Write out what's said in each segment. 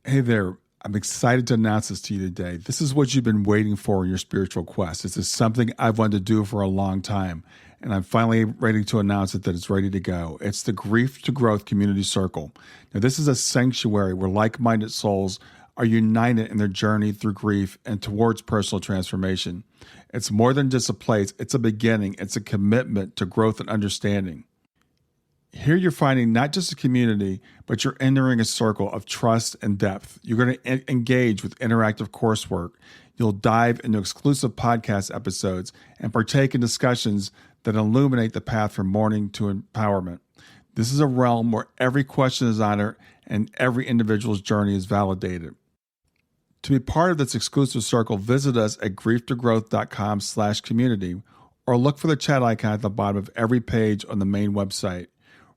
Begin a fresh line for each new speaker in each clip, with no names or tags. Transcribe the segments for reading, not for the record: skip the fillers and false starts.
Hey there. I'm excited to announce this to you today. This is what you've been waiting for in your spiritual quest. This is something I've wanted to do for a long time, and I'm finally ready to announce it that it's ready to go. It's the Grief to Growth Community Circle. Now, this is a sanctuary where like-minded souls are united in their journey through grief and towards personal transformation. It's more than just a place. It's a beginning. It's a commitment to growth and understanding. Here you're finding not just a community, but you're entering a circle of trust and depth. You're going to engage with interactive coursework. You'll dive into exclusive podcast episodes and partake in discussions that illuminate the path from mourning to empowerment. This is a realm where every question is honored and every individual's journey is validated. To be part of this exclusive circle, visit us at grieftogrowth.com/community or look for the chat icon at the bottom of every page on the main website.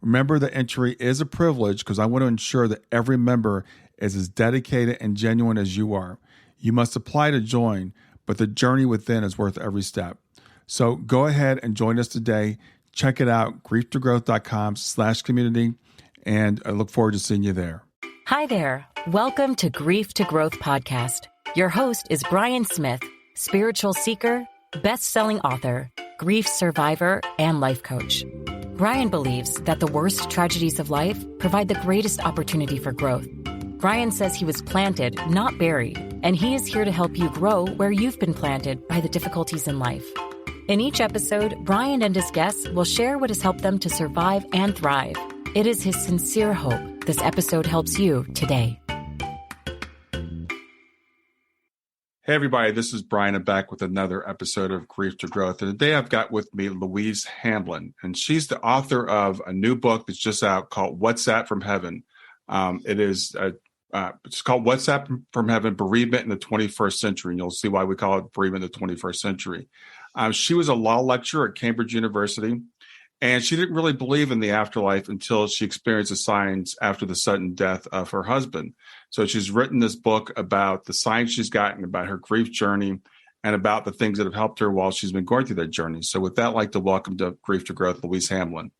Remember that entry is a privilege because I want to ensure that every member is as dedicated and genuine as you are. You must apply to join, but the journey within is worth every step. So go ahead and join us today. Check it out, grieftogrowth.com/community, and I look forward to seeing you there.
Hi there. Welcome to Grief to Growth Podcast. Your host is Brian Smith, spiritual seeker, best-selling author, grief survivor, and life coach. Brian believes that the worst tragedies of life provide the greatest opportunity for growth. Brian says he was planted, not buried, and he is here to help you grow where you've been planted by the difficulties in life. In each episode, Brian and his guests will share what has helped them to survive and thrive. It is his sincere hope this episode helps you today.
Hey, everybody, this is Brian. I'm back with another episode of Grief to Growth. And today I've got with me Louise Hamlin, and she's the author of a new book that's just out called What's That from Heaven. It's called What's That from Heaven, Bereavement in the 21st Century. And you'll see why we call it Bereavement in the 21st Century. She was a law lecturer at Cambridge University, and she didn't really believe in the afterlife until she experienced the signs after the sudden death of her husband. So she's written this book about the signs she's gotten, about her grief journey, and about the things that have helped her while she's been going through that journey. So with that, I'd like to welcome to Grief to Growth, Louise Hamlin.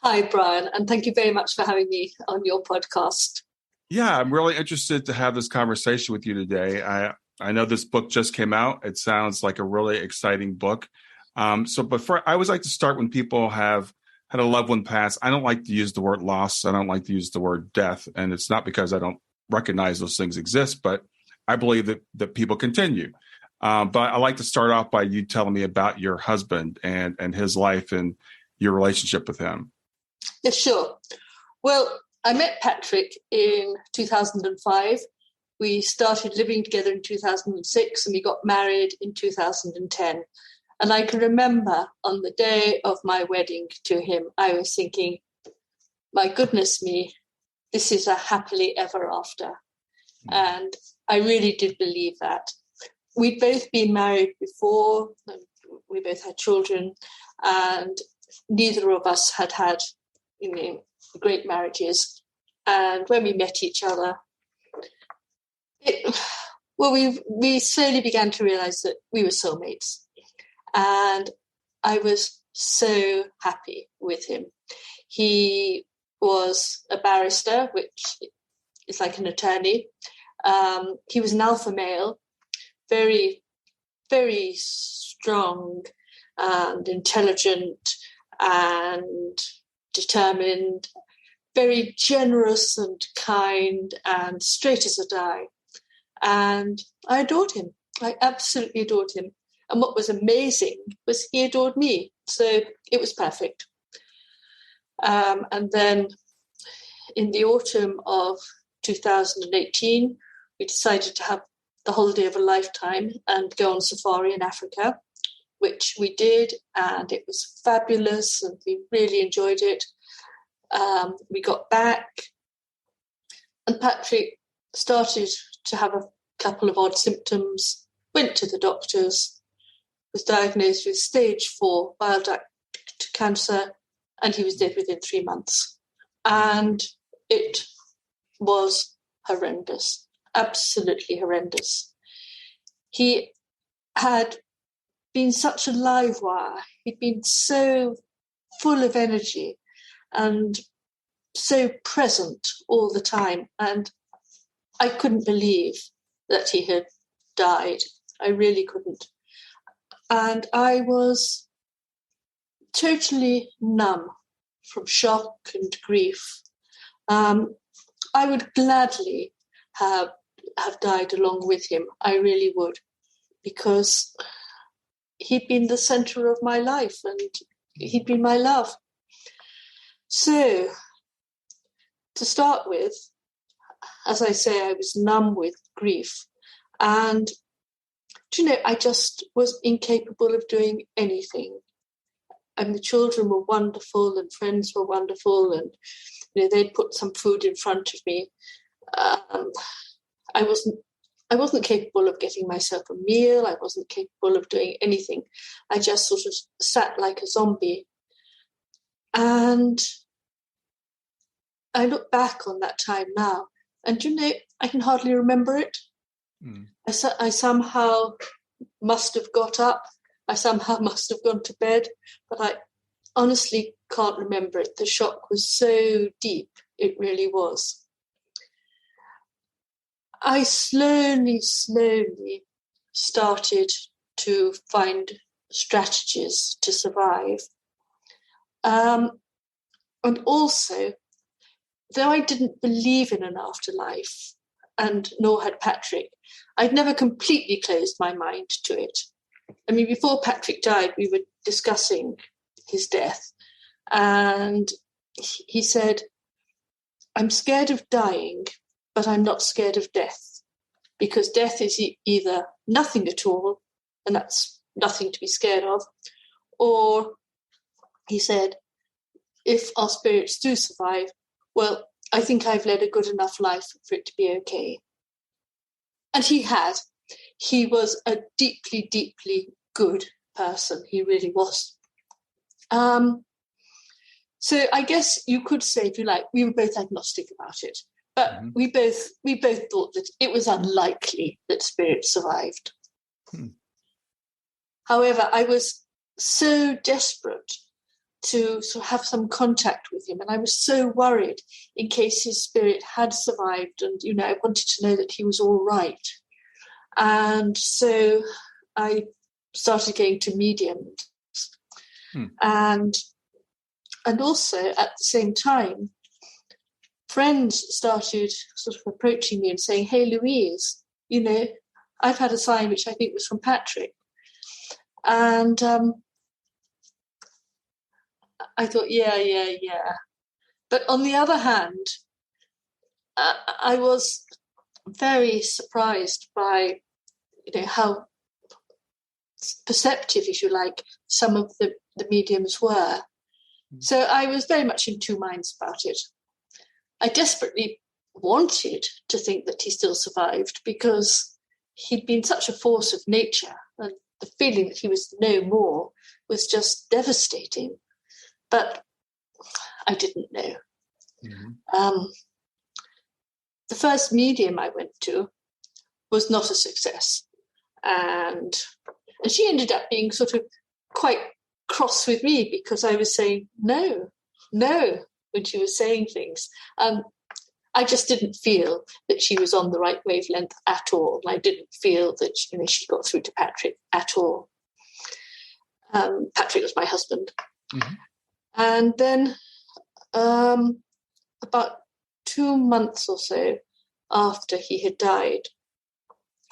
Hi, Brian, and thank you very much for having me on your podcast.
Yeah, I'm really interested to have this conversation with you today. I know this book just came out. It sounds like a really exciting book. I always like to start when people have had a loved one pass. I don't like to use the word loss. I don't like to use the word death. And it's not because I don't recognize those things exist, but I believe that people continue. But I like to start off by you telling me about your husband and his life and your relationship with him.
Yeah, sure. Well, I met Patrick in 2005. We started living together in 2006 and we got married in 2010. And I can remember on the day of my wedding to him, I was thinking, my goodness me, this is a happily ever after. And I really did believe that. We'd both been married before. We both had children, and neither of us had great marriages. And when we met each other, we slowly began to realize that we were soulmates. And I was so happy with him. He was a barrister, which is like an attorney. He was an alpha male, very, very strong and intelligent and determined, very generous and kind and straight as a die. And I adored him. I absolutely adored him. And what was amazing was he adored me. So it was perfect. And then in the autumn of 2018, we decided to have the holiday of a lifetime and go on safari in Africa, which we did. And it was fabulous and we really enjoyed it. We got back and Patrick started to have a couple of odd symptoms, went to the doctors, was diagnosed with stage 4 bile duct cancer, and he was dead within 3 months. And it was horrendous, absolutely horrendous. He had been such a live wire. He'd been so full of energy and so present all the time. And I couldn't believe that he had died. I really couldn't. And I was totally numb from shock and grief. I would gladly have died along with him. I really would, because he'd been the centre of my life and he'd been my love. So, to start with, as I say, I was numb with grief. And, I just was incapable of doing anything. And the children were wonderful and friends were wonderful, and they'd put some food in front of me. I wasn't capable of getting myself a meal. I wasn't capable of doing anything. I just sort of sat like a zombie. And I look back on that time now, and I can hardly remember it. I somehow must have got up. I somehow must have gone to bed, but I honestly can't remember it. The shock was so deep. It really was. I slowly started to find strategies to survive. And also, though I didn't believe in an afterlife, and nor had Patrick, I'd never completely closed my mind to it. I mean, before Patrick died, we were discussing his death, and he said, "I'm scared of dying, but I'm not scared of death, because death is either nothing at all, and that's nothing to be scared of, or," he said, "if our spirits do survive, well, I think I've led a good enough life for it to be okay." And he had. He was a deeply, deeply good person. He really was. So I guess you could say, if you like, we were both agnostic about it, but we both thought that it was unlikely that spirits survived. However, I was so desperate to sort of have some contact with him, and I was so worried in case his spirit had survived, and I wanted to know that he was all right. And so I started going to mediums, and also at the same time, friends started sort of approaching me and saying, "Hey, Louise, I've had a sign which I think was from Patrick." And I thought, yeah. But on the other hand, I was very surprised by, how perceptive, if you like, some of the mediums were. So I was very much in two minds about it. I desperately wanted to think that he still survived, because he'd been such a force of nature, and the feeling that he was no more was just devastating. But I didn't know. The first medium I went to was not a success. And she ended up being sort of quite cross with me, because I was saying no, when she was saying things. I just didn't feel that she was on the right wavelength at all. I didn't feel that she got through to Patrick at all. Patrick was my husband. And then about 2 months or so after he had died,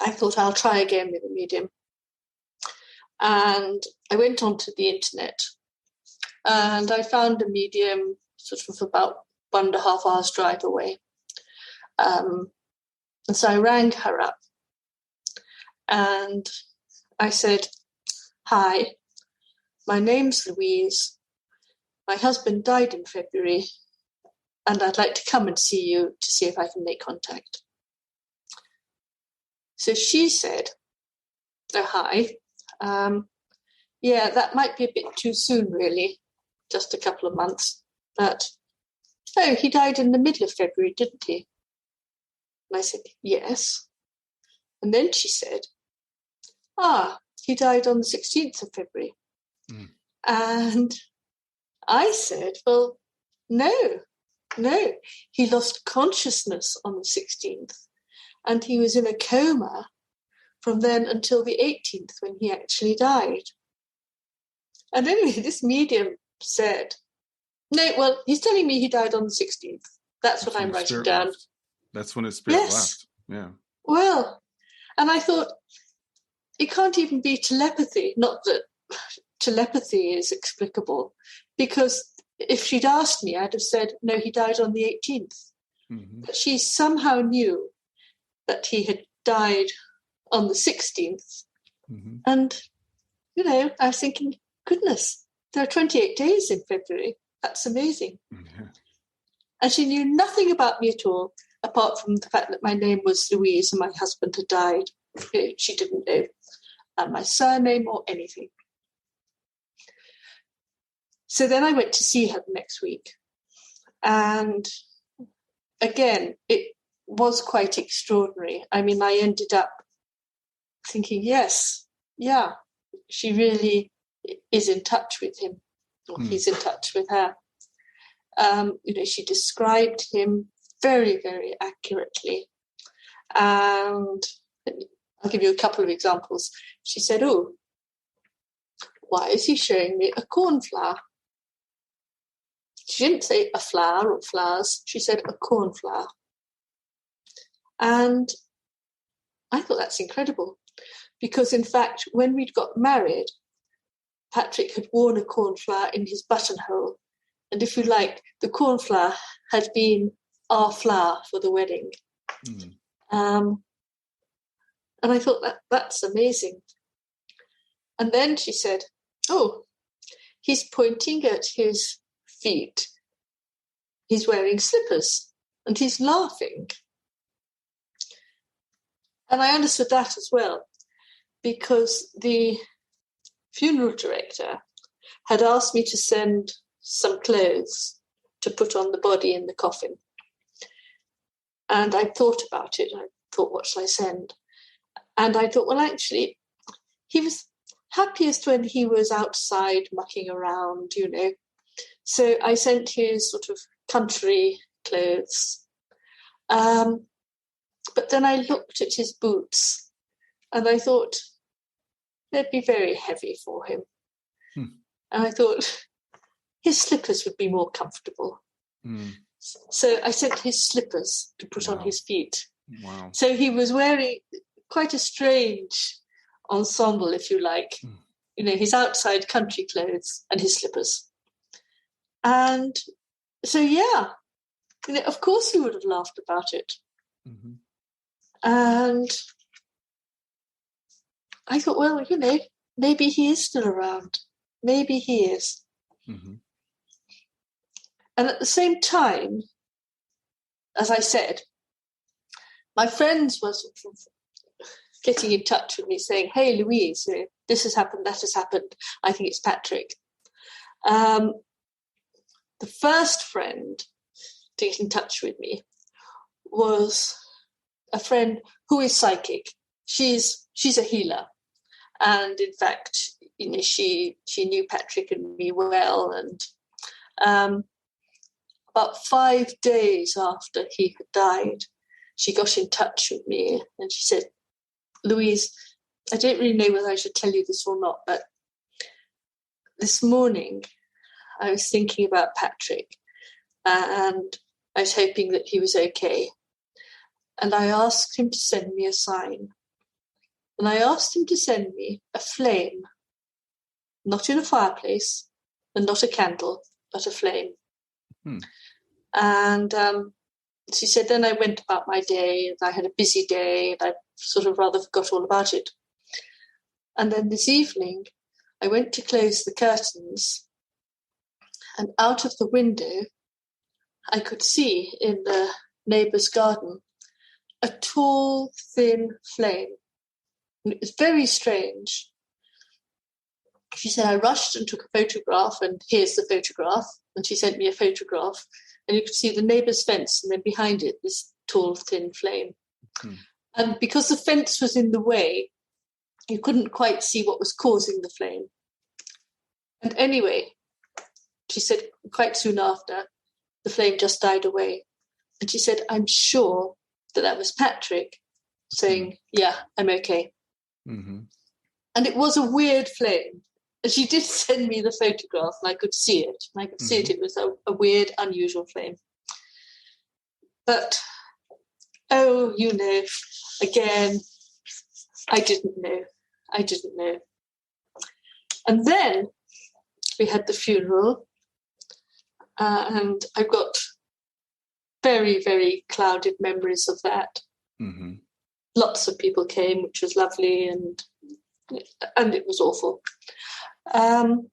I thought I'll try again with a medium. And I went onto the internet, and I found a medium sort of about 1.5 hours drive away. And so I rang her up, and I said, "Hi, my name's Louise. My husband died in February, and I'd like to come and see you to see if I can make contact." So she said, "Oh, hi. Yeah, that might be a bit too soon, really, just a couple of months. But, he died in the middle of February, didn't he?" And I said, "Yes." And then she said, "He died on the 16th of February. And I said, "Well, no, he lost consciousness on the 16th. And he was in a coma from then until the 18th when he actually died. And anyway, this medium said, no, well, he's telling me he died on the 16th. That's what I'm writing down.
Left. That's when his spirit
Yes.
left. Yeah.
Well, and I thought, it can't even be telepathy. Not that telepathy is explicable, because if she'd asked me, I'd have said, no, he died on the 18th.
Mm-hmm.
But she somehow knew that he had died on the 16th.
Mm-hmm.
And, I was thinking, goodness, there are 28 days in February. That's amazing.
Yeah.
And she knew nothing about me at all, apart from the fact that my name was Louise and my husband had died. She didn't know my surname or anything. So then I went to see her the next week. And again, it was quite extraordinary. I mean, I ended up thinking, yes, yeah, she really is in touch with him, or he's in touch with her. She described him very, very accurately. And I'll give you a couple of examples. She said, oh, why is he showing me a cornflower? She didn't say a flower or flowers. She said a cornflower. And I thought that's incredible, because, in fact, when we'd got married, Patrick had worn a cornflower in his buttonhole. And if you like, the cornflower had been our flower for the wedding.
Mm.
And I thought that's amazing. And then she said, oh, he's pointing at his feet. He's wearing slippers and he's laughing. And I understood that as well, because the funeral director had asked me to send some clothes to put on the body in the coffin. And I thought about it. I thought, what shall I send? And I thought, well, actually, he was happiest when he was outside mucking around, So I sent his sort of country clothes. But then I looked at his boots and I thought they'd be very heavy for him. And I thought his slippers would be more comfortable. So I sent his slippers to put on his feet.
Wow.
So he was wearing quite a strange ensemble, if you like. His outside country clothes and his slippers. And so, of course he would have laughed about it. Mm-hmm. And I thought, well, maybe he is still around. Maybe he is. Mm-hmm. And at the same time, as I said, my friends were sort of getting in touch with me saying, hey, Louise, this has happened, that has happened. I think it's Patrick. The first friend to get in touch with me was a friend who is psychic. She's a healer. And in fact, she knew Patrick and me well. And about 5 days after he had died, she got in touch with me and she said, Louise, I don't really know whether I should tell you this or not, but this morning I was thinking about Patrick and I was hoping that he was okay. And I asked him to send me a sign. And I asked him to send me a flame, not in a fireplace and not a candle, but a flame. And she said, then I went about my day and I had a busy day and I sort of rather forgot all about it. And then this evening, I went to close the curtains and out of the window, I could see in the neighbour's garden a tall, thin flame. And it was very strange. She said, I rushed and took a photograph, and here's the photograph. And she sent me a photograph, and you could see the neighbour's fence, and then behind it, this tall, thin flame. And because the fence was in the way, you couldn't quite see what was causing the flame. And anyway, she said, quite soon after, the flame just died away. And she said, I'm sure that was Patrick saying, yeah, I'm okay.
Mm-hmm.
And it was a weird flame. And she did send me the photograph, and I could see it. And I could see it. It was a weird, unusual flame. But, again, I didn't know. And then we had the funeral, and I've got very, very clouded memories of that.
Mm-hmm.
Lots of people came, which was lovely, and it was awful. And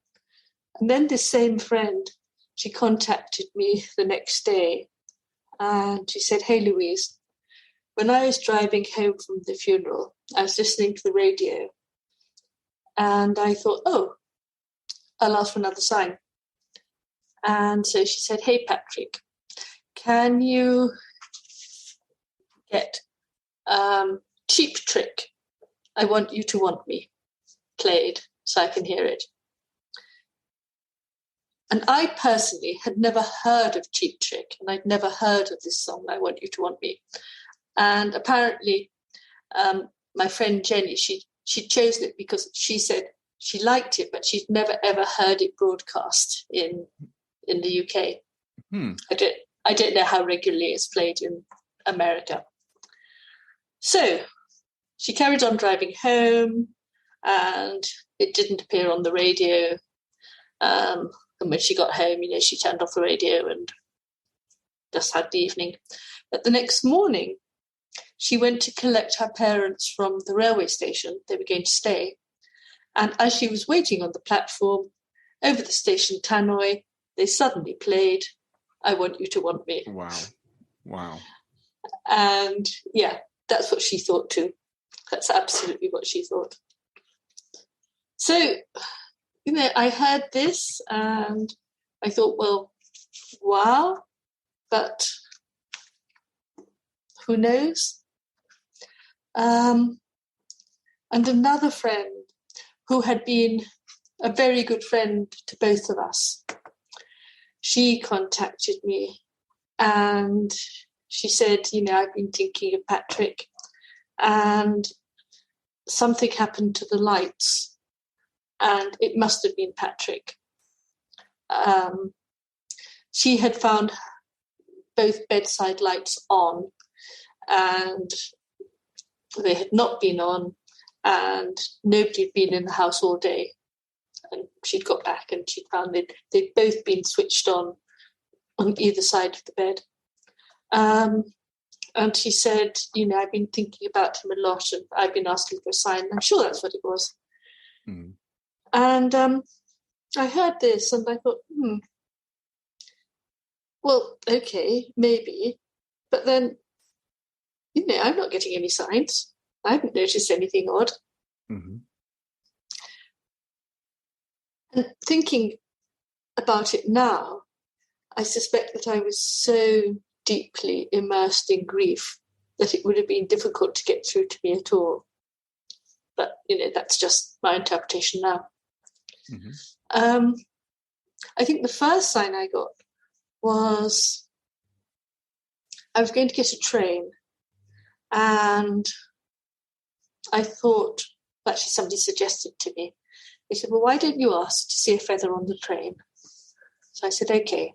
then this same friend, she contacted me the next day, and she said, "Hey, Louise, when I was driving home from the funeral, I was listening to the radio, and I thought, oh, I'll ask for another sign." And so she said, "Hey, Patrick, can you get Cheap Trick, I Want You to Want Me, played so I can hear it?" And I personally had never heard of Cheap Trick, and I'd never heard of this song, I Want You to Want Me. And apparently my friend Jenny, she'd chosen it because she said she liked it, but she'd never, ever heard it broadcast in the UK. I don't know how regularly it's played in America. So she carried on driving home, and it didn't appear on the radio. And when she got home, she turned off the radio and just had the evening. But the next morning, she went to collect her parents from the railway station. They were going to stay. And as she was waiting on the platform, over the station tannoy, they suddenly played I Want You to Want Me.
Wow.
And yeah, that's what she thought too. That's absolutely what she thought. So, I heard this and I thought, well, wow, but who knows? And another friend who had been a very good friend to both of us, she contacted me and she said, I've been thinking of Patrick, and something happened to the lights, and it must have been Patrick. She had found both bedside lights on, and they had not been on, and nobody had been in the house all day. And she'd got back and she'd found they'd both been switched on either side of the bed. And she said, I've been thinking about him a lot, and I've been asking for a sign. I'm sure that's what it was. Mm. And I heard this and I thought, well, okay, maybe. But then, I'm not getting any signs. I haven't noticed anything odd. Mm-hmm. And thinking about it now, I suspect that I was so deeply immersed in grief that it would have been difficult to get through to me at all. But, that's just my interpretation now. Mm-hmm. I think the first sign I got was I was going to get a train, and I thought, actually somebody suggested to me, they said, well, why don't you ask to see a feather on the train? So I said, okay.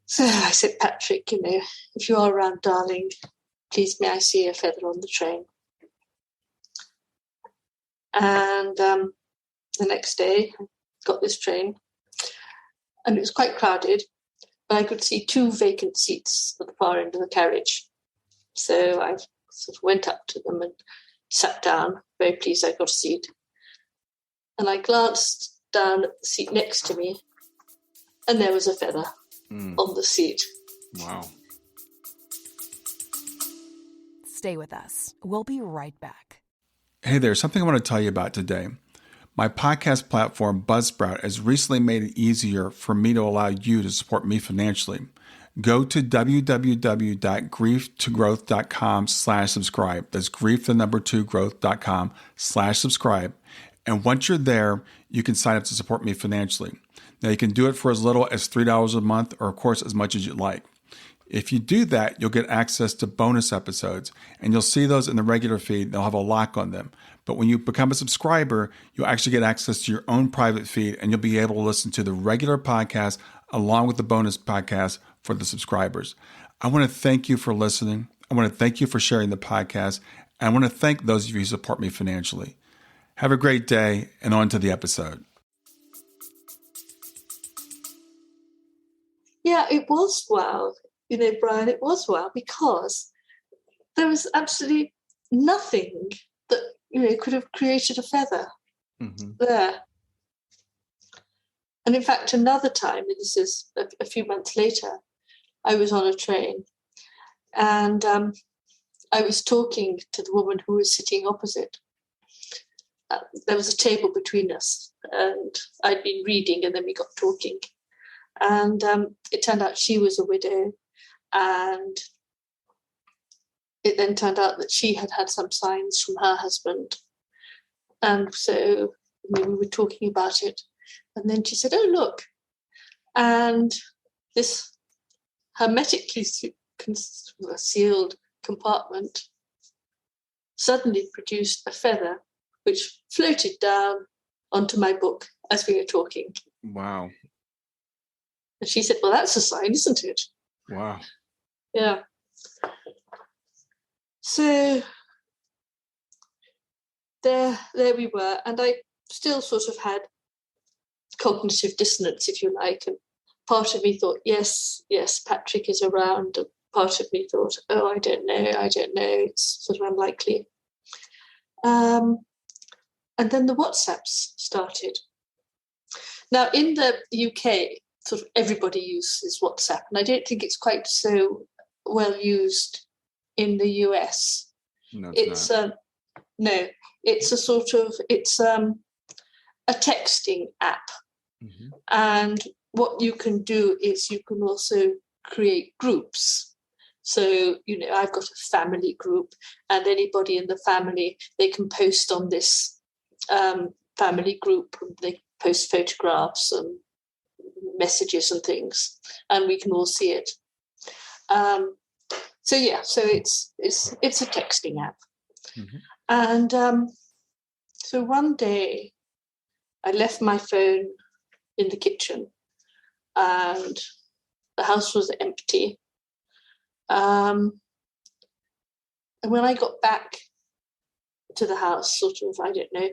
So I said, Patrick, if you are around, darling, please may I see a feather on the train? And the next day, I got this train, and it was quite crowded, but I could see 2 vacant seats at the far end of the carriage. So I sort of went up to them and sat down, very pleased I got a seat. And I glanced down at the seat next to me, and there was a feather on the seat.
Wow.
Stay with us. We'll be right back.
Hey there, something I want to tell you about today. My podcast platform, Buzzsprout, has recently made it easier for me to allow you to support me financially. Go to www.grieftogrowth.com/subscribe. That's grief2growth.com/subscribe. And once you're there, you can sign up to support me financially. Now, you can do it for as little as $3 a month, or of course, as much as you'd like. If you do that, you'll get access to bonus episodes, and you'll see those in the regular feed. They'll have a lock on them. But when you become a subscriber, you'll actually get access to your own private feed, and you'll be able to listen to the regular podcast along with the bonus podcast for the subscribers. I want to thank you for listening. I want to thank you for sharing the podcast. And I want to thank those of you who support me financially. Have a great day, and on to the episode.
Yeah, it was wow. Brian, it was wow, because there was absolutely nothing that, could have created a feather there. And in fact, another time, and this is a few months later, I was on a train and I was talking to the woman who was sitting opposite. There was a table between us, and I'd been reading, and then we got talking. And it turned out she was a widow, and it then turned out that she had had some signs from her husband. And so we were talking about it. And then she said, "Oh, look." And this hermetically sealed compartment suddenly produced a feather which floated down onto my book as we were talking.
Wow.
And she said, "Well, that's a sign, isn't it?"
Wow.
Yeah. So there we were. And I still sort of had cognitive dissonance, if you like. And part of me thought, yes, Patrick is around. And part of me thought, oh, I don't know. It's sort of unlikely. And then the WhatsApps started. Now, in the UK, sort of everybody uses WhatsApp, and I don't think it's quite so well used in the US.
No,
It's a texting app.
Mm-hmm.
And what you can do is you can also create groups. So, I've got a family group, and anybody in the family, they can post on this family group. They post photographs and messages and things, and we can all see it. So it's a texting app.
Mm-hmm.
And so one day I left my phone in the kitchen, and the house was empty. And when I got back to the house, sort of, I don't know,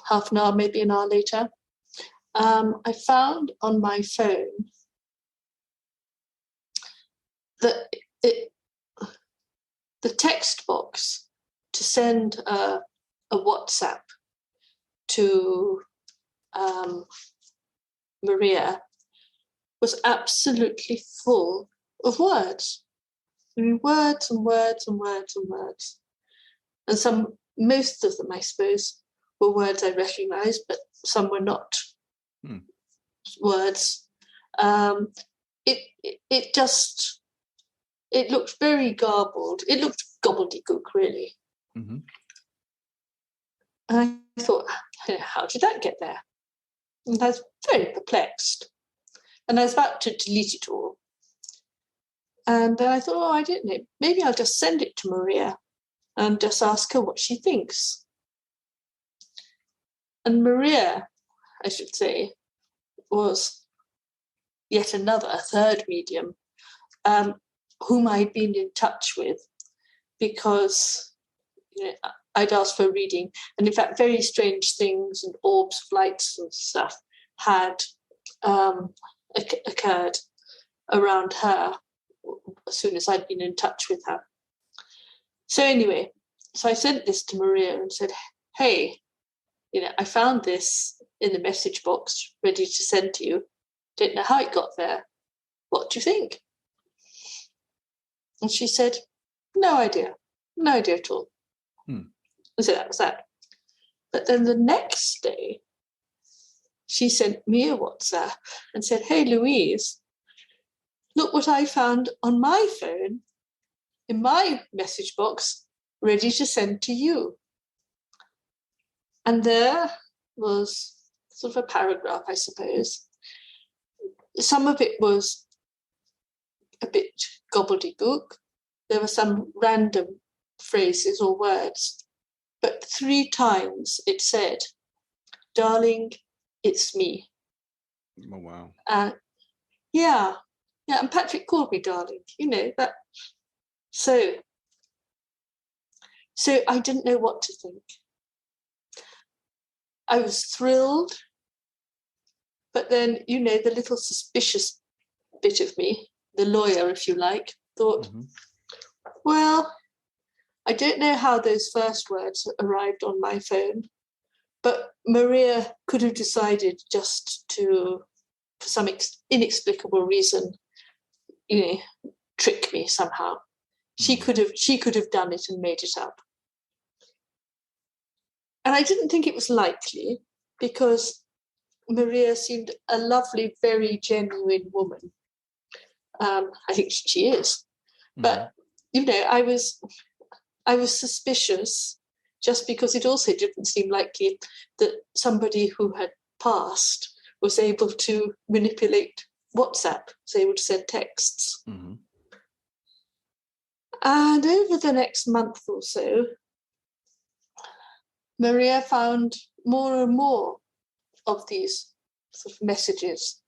half an hour, maybe an hour later, I found on my phone that the text box to send a WhatsApp to Maria was absolutely full of words. I mean, words and words and words and words. And most of them, I suppose, were words I recognised, but some were not words. It looked very garbled. It looked gobbledygook, really.
Mm-hmm.
And I thought, how did that get there? And I was very perplexed. And I was about to delete it all. And then I thought, I don't know, maybe I'll just send it to Maria and just ask her what she thinks. And Maria, I should say, was yet a third medium, whom I'd been in touch with because I'd asked for a reading. And in fact, very strange things and orbs of lights and stuff had occurred around her as soon as I'd been in touch with her. So anyway, I sent this to Maria and said, hey, I found this in the message box ready to send to you. Don't know how it got there. What do you think? And she said, no idea at all. So that was that. But then the next day, she sent me a WhatsApp and said, hey, Louise, look what I found on my phone in my message box ready to send to you. And there was sort of a paragraph, I suppose. Some of it was a bit gobbledygook. There were some random phrases or words, but 3 times it said, "Darling, it's me."
Oh, wow.
Yeah, and Patrick called me darling, that. So I didn't know what to think. I was thrilled, but then, the little suspicious bit of me, the lawyer, if you like, thought, well, I don't know how those first words arrived on my phone, but Maria could have decided just to, for some inexplicable reason, trick me somehow. She could have done it and made it up. And I didn't think it was likely, because Maria seemed a lovely, very genuine woman. I think she is. But, I was suspicious, just because it also didn't seem likely that somebody who had passed was able to manipulate WhatsApp, was able to send texts. And over the next month or so, Maria found more and more of these sort of messages.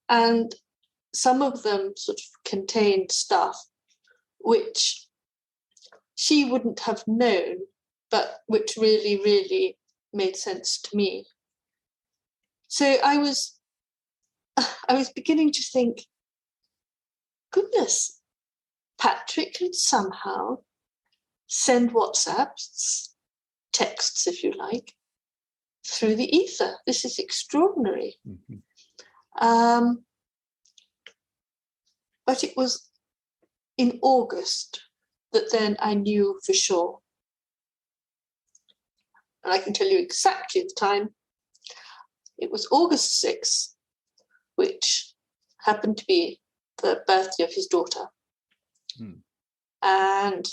And some of them sort of contained stuff which she wouldn't have known, but which really, really made sense to me. So I was beginning to think, goodness, Patrick can somehow send WhatsApps, texts, if you like, through the ether. This is extraordinary. But it was in August that then I knew for sure. And I can tell you exactly the time. It was August 6th, which happened to be the birthday of his daughter. And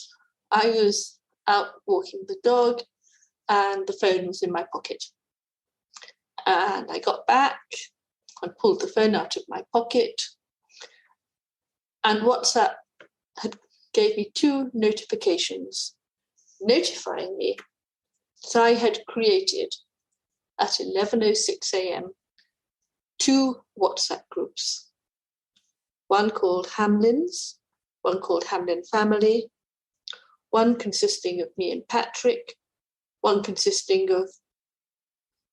I was out walking the dog, and the phone was in my pocket. And I got back and pulled the phone out of my pocket. And WhatsApp gave me 2 notifications notifying me that I had created at 11:06 a.m. 2 WhatsApp groups. One called Hamlin's, one called Hamlin Family, one consisting of me and Patrick, one consisting of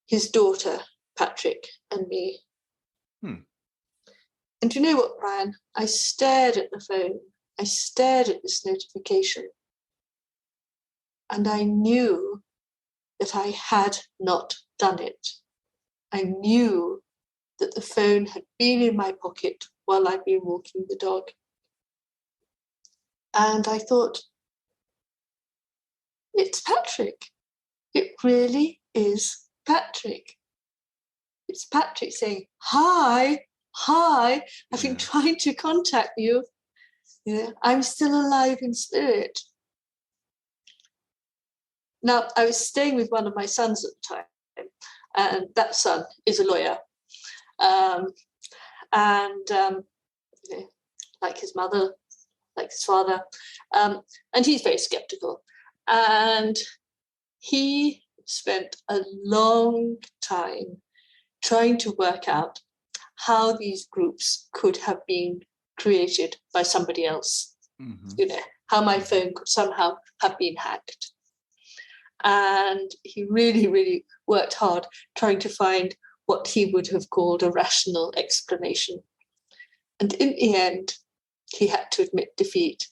his daughter, Patrick, and me. And you know what, Brian? I stared at the phone. I stared at this notification. And I knew that I had not done it. I knew that the phone had been in my pocket while I'd been walking the dog. And I thought, it's Patrick. It really is Patrick. It's Patrick saying, hi, I've been trying to contact you. I'm still alive in spirit. Now, I was staying with one of my sons at the time, and that son is a lawyer. Like his mother, like his father, and he's very skeptical. And he spent a long time trying to work out how these groups could have been created by somebody else. How my phone could somehow have been hacked. And he really, really worked hard trying to find what he would have called a rational explanation. And in the end, he had to admit defeat.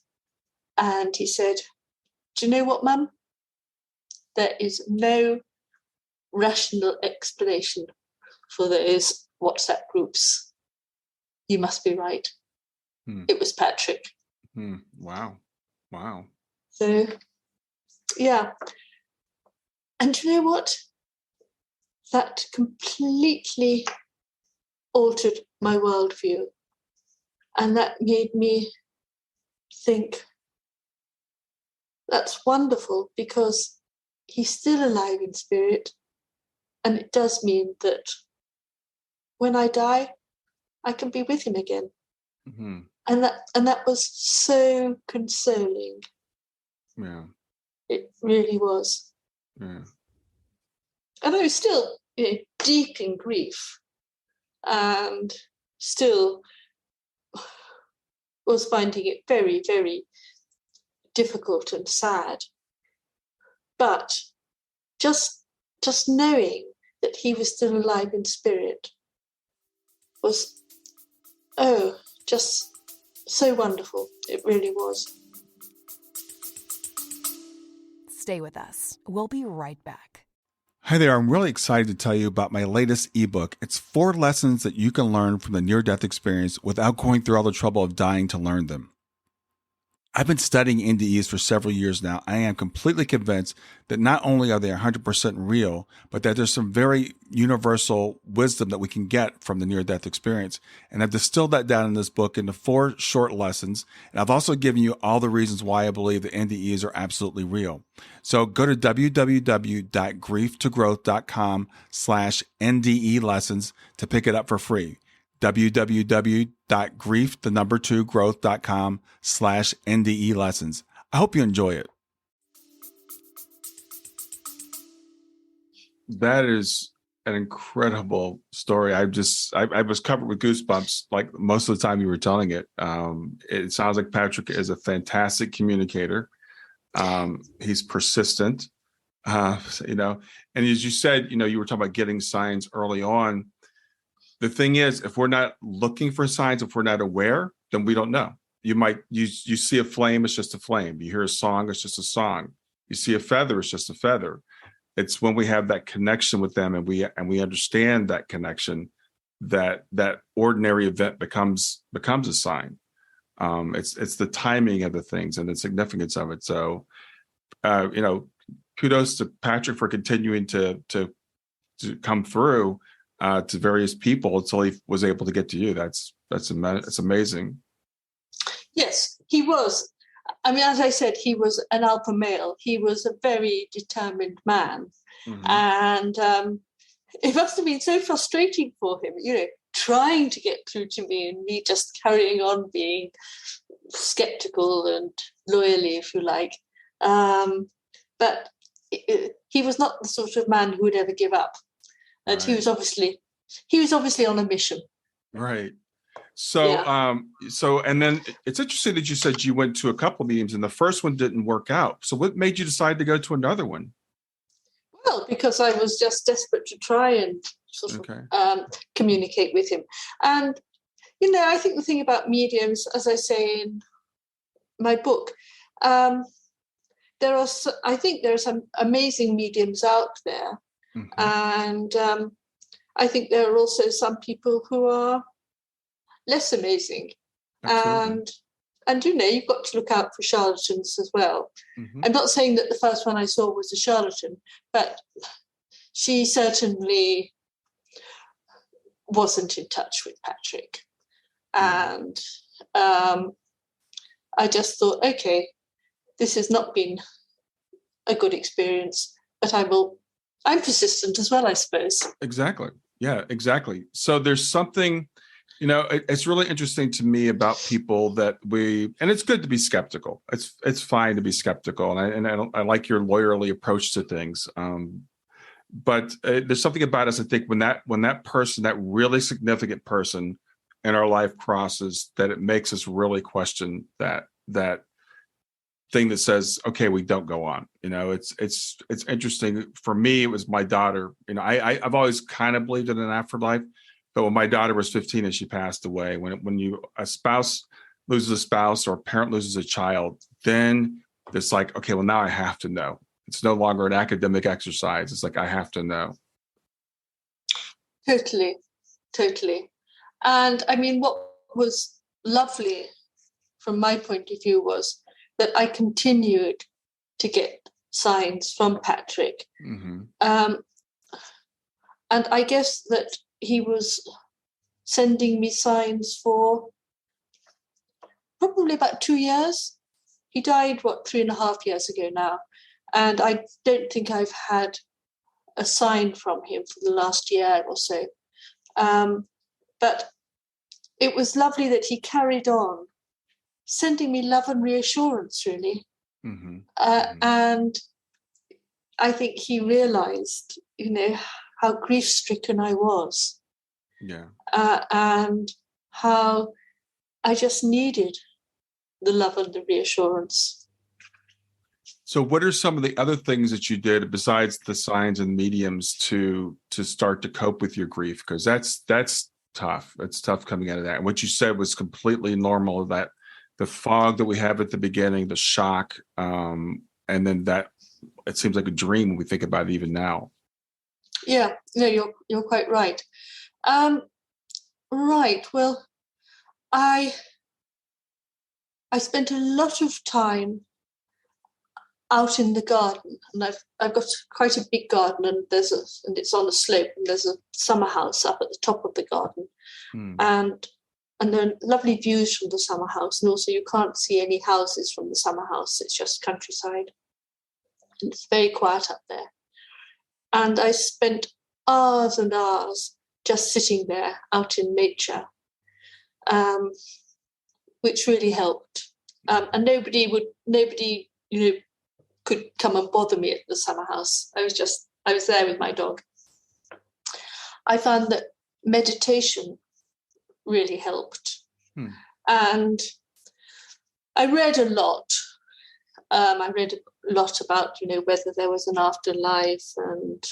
And he said, do you know what, Mum? There is no rational explanation for those WhatsApp groups. You must be right. It was Patrick.
Wow.
So, yeah. And do you know what? That completely altered my worldview. And that made me think, that's wonderful, because he's still alive in spirit. And it does mean that when I die, I can be with him again. that was so consoling.
Yeah.
It really was.
Yeah.
And I was still deep in grief, and still was finding it very, very difficult and sad. But just knowing that he was still alive in spirit was, just so wonderful. It really was.
Stay with us. We'll be right back.
Hi there. I'm really excited to tell you about my latest ebook. It's 4 lessons that you can learn from the near-death experience without going through all the trouble of dying to learn them. I've been studying NDEs for several years now. I am completely convinced that not only are they 100% real, but that there's some very universal wisdom that we can get from the near-death experience. And I've distilled that down in this book into 4 short lessons. And I've also given you all the reasons why I believe that NDEs are absolutely real. So go to www.grieftogrowth.com/NDE lessons to pick it up for free. www.growth.com/NDE lessons. I hope you enjoy it. That is an incredible story. I was covered with goosebumps like most of the time you were telling it. It sounds like Patrick is a fantastic communicator. He's persistent, and as you said, you were talking about getting signs early on. The thing is, if we're not looking for signs, if we're not aware, then we don't know. You see a flame, it's just a flame. You hear a song, it's just a song. You see a feather, it's just a feather. It's when we have that connection with them and we understand that connection that ordinary event becomes a sign. It's the timing of the things and the significance of it. So, kudos to Patrick for continuing to come through to various people until he was able to get to you. That's amazing.
Yes, he was. I mean, as I said, he was an alpha male. He was a very determined man. Mm-hmm. And it must have been so frustrating for him, trying to get through to me and me just carrying on being skeptical and loyally, if you like. But he was not the sort of man who would ever give up. And right. He was obviously on a mission.
Right. So, yeah. And then it's interesting that you said you went to a couple meetings and the first one didn't work out. So what made you decide to go to another one?
Well, because I was just desperate to try and sort of communicate with him. And, I think the thing about mediums, as I say in my book, I think there are some amazing mediums out there. Mm-hmm. And I think there are also some people who are less amazing. Absolutely. And you've got to look out for charlatans as well. Mm-hmm. I'm not saying that the first one I saw was a charlatan, but she certainly wasn't in touch with Patrick. And I just thought, okay, this has not been a good experience, but I'm persistent as well, I suppose. Exactly.
Yeah, exactly. So there's something, it's really interesting to me about people that and it's good to be skeptical. It's fine to be skeptical. And I like your lawyerly approach to things. But there's something about us, I think, when that person, that really significant person in our life crosses, that it makes us really question that thing that says, okay, we don't go on. It's interesting. For me, it was my daughter. I've always kind of believed in an afterlife, but when my daughter was 15 and she passed away, when a spouse loses a spouse or a parent loses a child, then it's like, okay, well, now I have to know. It's no longer an academic exercise. It's like, I have to know.
Totally. And I mean, what was lovely from my point of view was that I continued to get signs from Patrick. Mm-hmm. And I guess that he was sending me signs for probably about 2 years. He died, 3.5 years ago now. And I don't think I've had a sign from him for the last year or so. But it was lovely that he carried on sending me love and reassurance, really.
Mm-hmm.
And I think he realized, how grief-stricken I was.
Yeah.
And how I just needed the love and the reassurance.
So what are some of the other things that you did besides the signs and mediums to start to cope with your grief? Because that's tough. It's tough coming out of that. And what you said was completely normal, that the fog that we have at the beginning, the shock, and then that it seems like a dream when we think about it even now.
Yeah, no, you're quite right. Right. Well, I spent a lot of time out in the garden, and I've got quite a big garden, and it's on a slope, and there's a summer house up at the top of the garden, and there are lovely views from the summer house, and also you can't see any houses from the summer house. It's just countryside, and it's very quiet up there. And I spent hours and hours just sitting there out in nature, which really helped. And nobody could come and bother me at the summer house. I was there with my dog. I found that meditation really helped. And I read a lot. I read a lot about, whether there was an afterlife. And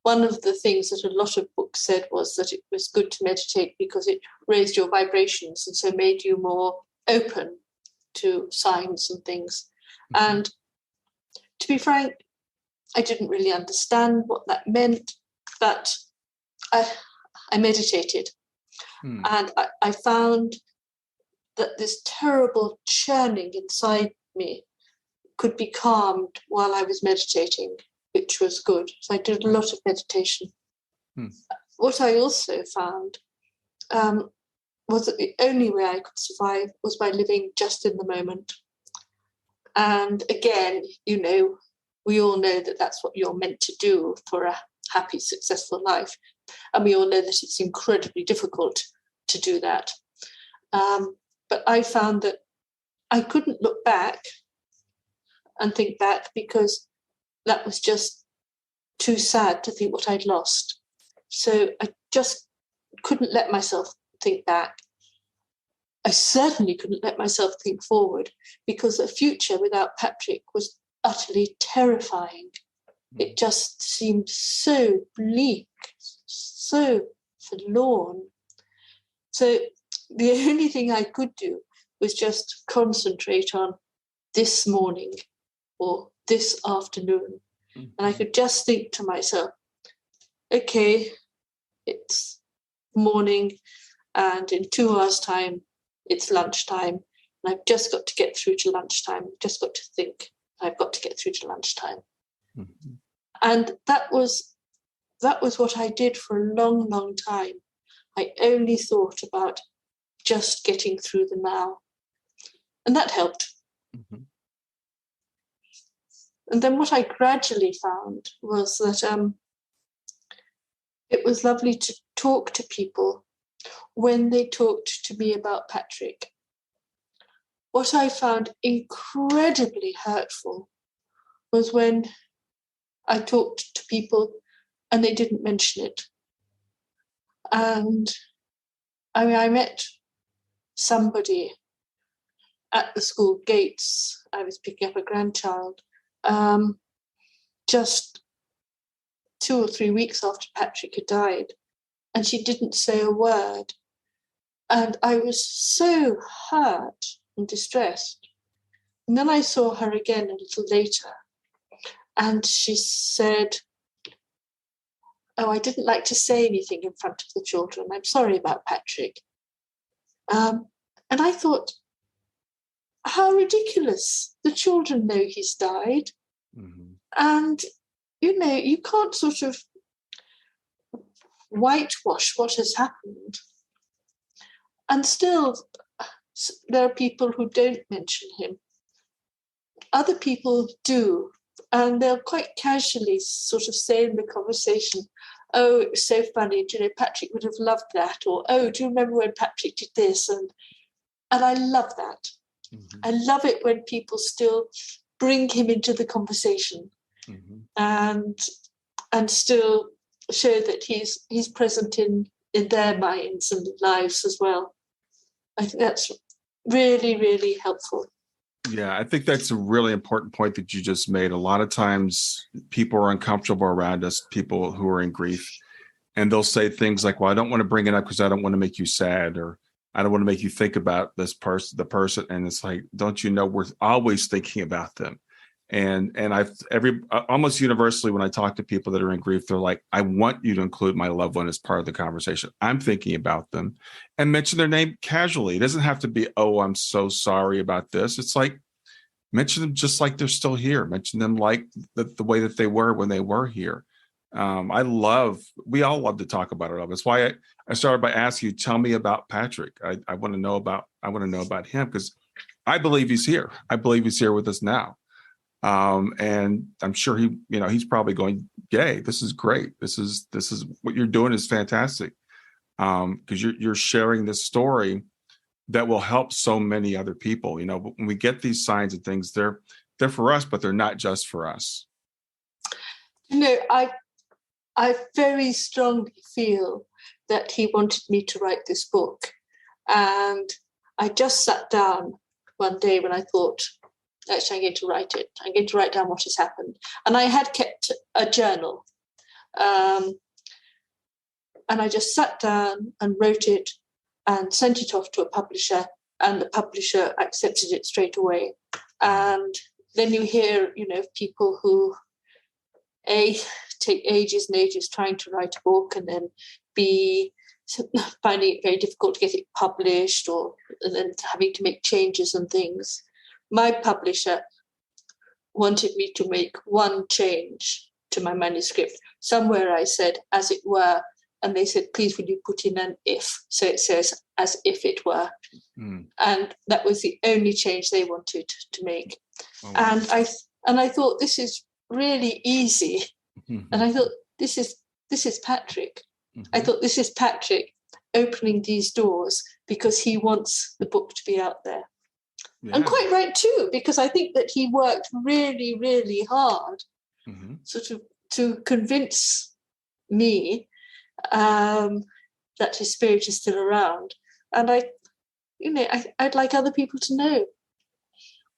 one of the things that a lot of books said was that it was good to meditate because it raised your vibrations and so made you more open to signs and things. And to be frank, I didn't really understand what that meant, but I meditated. And I found that this terrible churning inside me could be calmed while I was meditating, which was good. So I did a lot of meditation. What I also found was that the only way I could survive was by living just in the moment. And again, we all know that that's what you're meant to do for a happy, successful life. And we all know that it's incredibly difficult to do that. But I found that I couldn't look back and think back because that was just too sad to think what I'd lost. So I just couldn't let myself think back. I certainly couldn't let myself think forward because a future without Patrick was utterly terrifying. It just seemed so bleak, so forlorn. So the only thing I could do was just concentrate on this morning or this afternoon. And I could just think to myself, okay, it's morning and in 2 hours' time, it's lunchtime. And I've just got to get through to lunchtime. I've just got to think I've got to get through to lunchtime. And that was what I did for a long, long time. I only thought about just getting through the now. And that helped. And then what I gradually found was that it was lovely to talk to people when they talked to me about Patrick. What I found incredibly hurtful was when I talked to people and they didn't mention it. And I met somebody at the school gates. I was picking up a grandchild just 2 or 3 weeks after Patrick had died, and she didn't say a word. And I was so hurt and distressed. And then I saw her again a little later, and she said, "Oh, I didn't like to say anything in front of the children. I'm sorry about Patrick." And I thought, how ridiculous. The children know he's died. And, you can't sort of whitewash what has happened. And still, there are people who don't mention him. Other people do. And they'll quite casually sort of say in the conversation, "Oh, it was so funny. Patrick would have loved that." Or, "Oh, do you remember when Patrick did this?" And And I love that.
Mm-hmm.
I love it when people still bring him into the conversation,
Mm-hmm.
and still show that he's present in their minds and lives as well. I think that's really, really helpful.
Yeah, I think that's a really important point that you just made. A lot of times people are uncomfortable around us, people who are in grief, and they'll say things like, well, I don't want to bring it up because I don't want to make you sad, or I don't want to make you think about this person, the person. And it's like, don't you know, we're always thinking about them. And almost universally, when I talk to people that are in grief, they're like, I want you to include my loved one as part of the conversation. I'm thinking about them, and mention their name casually. It doesn't have to be, oh, I'm so sorry about this. It's like, mention them just like they're still here. Mention them like the way that they were when they were here. We all love to talk about our love. That's why I started by asking you, tell me about Patrick. I want to know about him, because I believe he's here. I believe he's here with us now. And I'm sure he's probably going, yay, this is great. This is what you're doing is fantastic. Because you're sharing this story that will help so many other people. But when we get these signs and things, they're for us, but they're not just for us.
I very strongly feel that he wanted me to write this book. And I just sat down one day when I thought, actually, I'm going to write it. I'm going to write down what has happened. And I had kept a journal. And I just sat down and wrote it and sent it off to a publisher. And the publisher accepted it straight away. And then you hear, people who, A, take ages and ages trying to write a book, and then B, finding it very difficult to get it published, and then having to make changes and things. My publisher wanted me to make one change to my manuscript. Somewhere I said, as it were, and they said, please, will you put in an if? So it says, as if it were. Mm. And that was the only change they wanted to make. Oh, wow. And I thought, this is really easy. Mm-hmm. And I thought, this is Patrick. Mm-hmm. I thought, this is Patrick opening these doors because he wants the book to be out there. Yeah. And quite right too, because I think that he worked really, really hard, mm-hmm. sort of to convince me that his spirit is still around. And I'd like other people to know.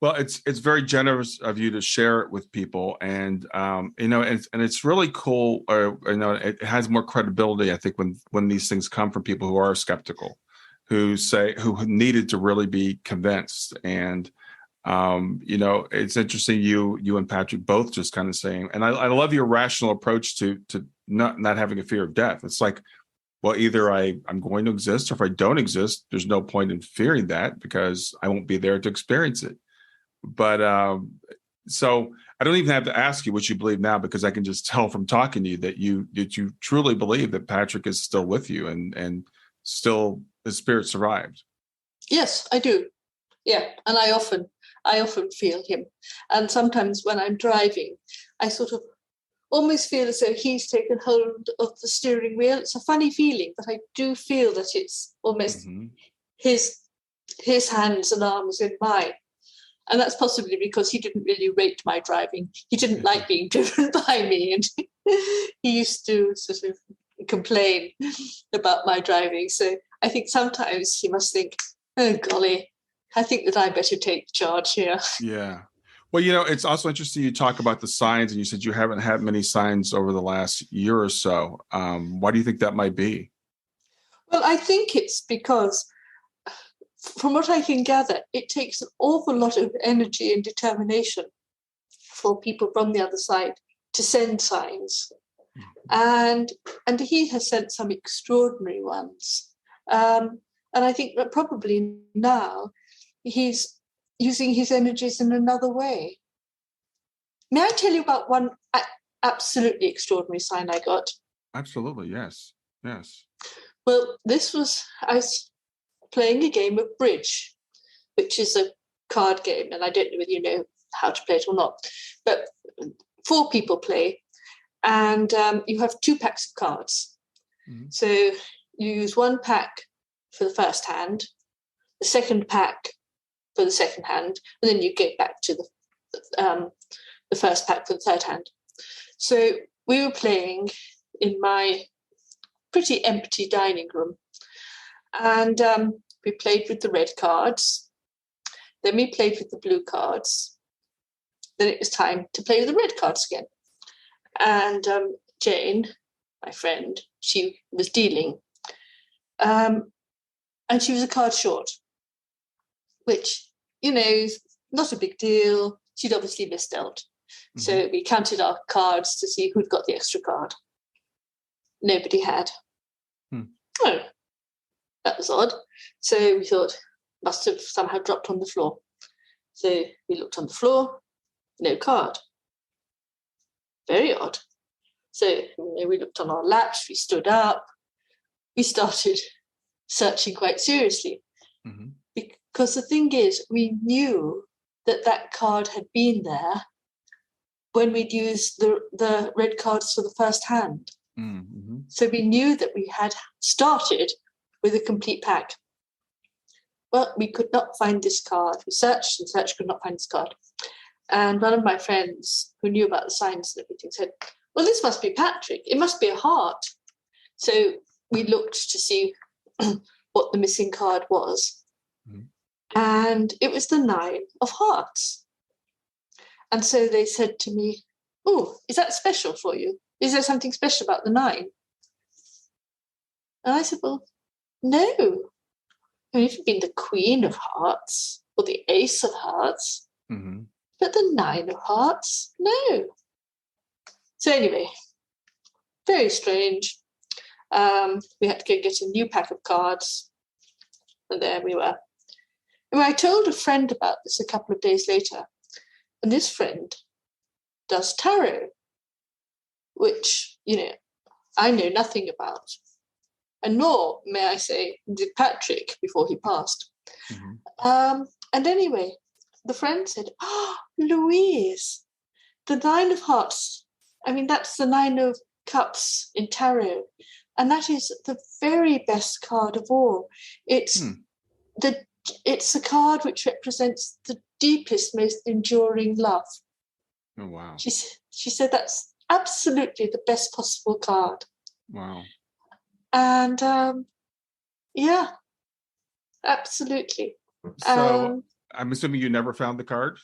Well, it's very generous of you to share it with people, and and it's really cool. It has more credibility, I think, when these things come from people who are skeptical, who needed to really be convinced. And it's interesting you and Patrick both just kind of saying, and I love your rational approach to not having a fear of death. It's like, well, either I'm going to exist, or if I don't exist, there's no point in fearing that because I won't be there to experience it. But so I don't even have to ask you what you believe now, because I can just tell from talking to you that you truly believe that Patrick is still with you and still his spirit survived.
Yes, I do. Yeah, and I often feel him. And sometimes when I'm driving, I sort of almost feel as though he's taken hold of the steering wheel. It's a funny feeling, but I do feel that it's almost mm-hmm. his hands and arms in mine. And that's possibly because he didn't really rate my driving. He didn't like being driven by me, and he used to sort of complain about my driving. So I think sometimes he must think, oh, golly, I think that I better take charge here.
Yeah. Well, it's also interesting you talk about the signs, and you said you haven't had many signs over the last year or so. Why do you think that might be?
Well, I think it's because, from what I can gather, it takes an awful lot of energy and determination for people from the other side to send signs. And he has sent some extraordinary ones. And I think that probably now he's using his energies in another way. May I tell you about one absolutely extraordinary sign I got?
Absolutely, yes. Yes.
Well, I was playing a game of bridge, which is a card game, and I don't know whether you know how to play it or not, but 4 people play, and you have 2 packs of cards. Mm-hmm. So you use 1 pack for the first hand, the second pack for the second hand, and then you go back to the first pack for the third hand. So we were playing in my pretty empty dining room, and we played with the red cards. Then we played with the blue cards. Then it was time to play with the red cards again. And Jane, my friend, she was dealing. And she was a card short, which, is not a big deal. She'd obviously misdealt. Mm-hmm. So we counted our cards to see who'd got the extra card. Nobody had. Oh, that was odd. So we thought, must have somehow dropped on the floor. So we looked on the floor, no card. Very odd. So we looked on our laps, we stood up, we started searching quite seriously. Mm-hmm. Because the thing is, we knew that card had been there when we'd used the red cards for the first hand. Mm-hmm. So we knew that we had started with a complete pack. Well, we could not find this card. We searched and searched, could not find this card. And one of my friends who knew about the signs and everything said, well, this must be Patrick. It must be a heart. So we looked to see what the missing card was. Mm-hmm. And it was the 9 of hearts. And so they said to me, oh, is that special for you? Is there something special about the 9? And I said, well, no. I mean, if it'd been the Queen of Hearts or the Ace of Hearts, mm-hmm. but the 9 of Hearts, no. So anyway, very strange. We had to go get a new pack of cards, and there we were. And I told a friend about this a couple of days later, and this friend does tarot, which, I know nothing about. And nor, may I say, did Patrick before he passed. Mm-hmm. And anyway, the friend said, Louise, the 9 of hearts, that's the 9 of cups in tarot. And that is the very best card of all. It's a card which represents the deepest, most enduring love.
Oh, wow.
She said that's absolutely the best possible card.
Wow.
And yeah, absolutely.
So I'm assuming you never found the card?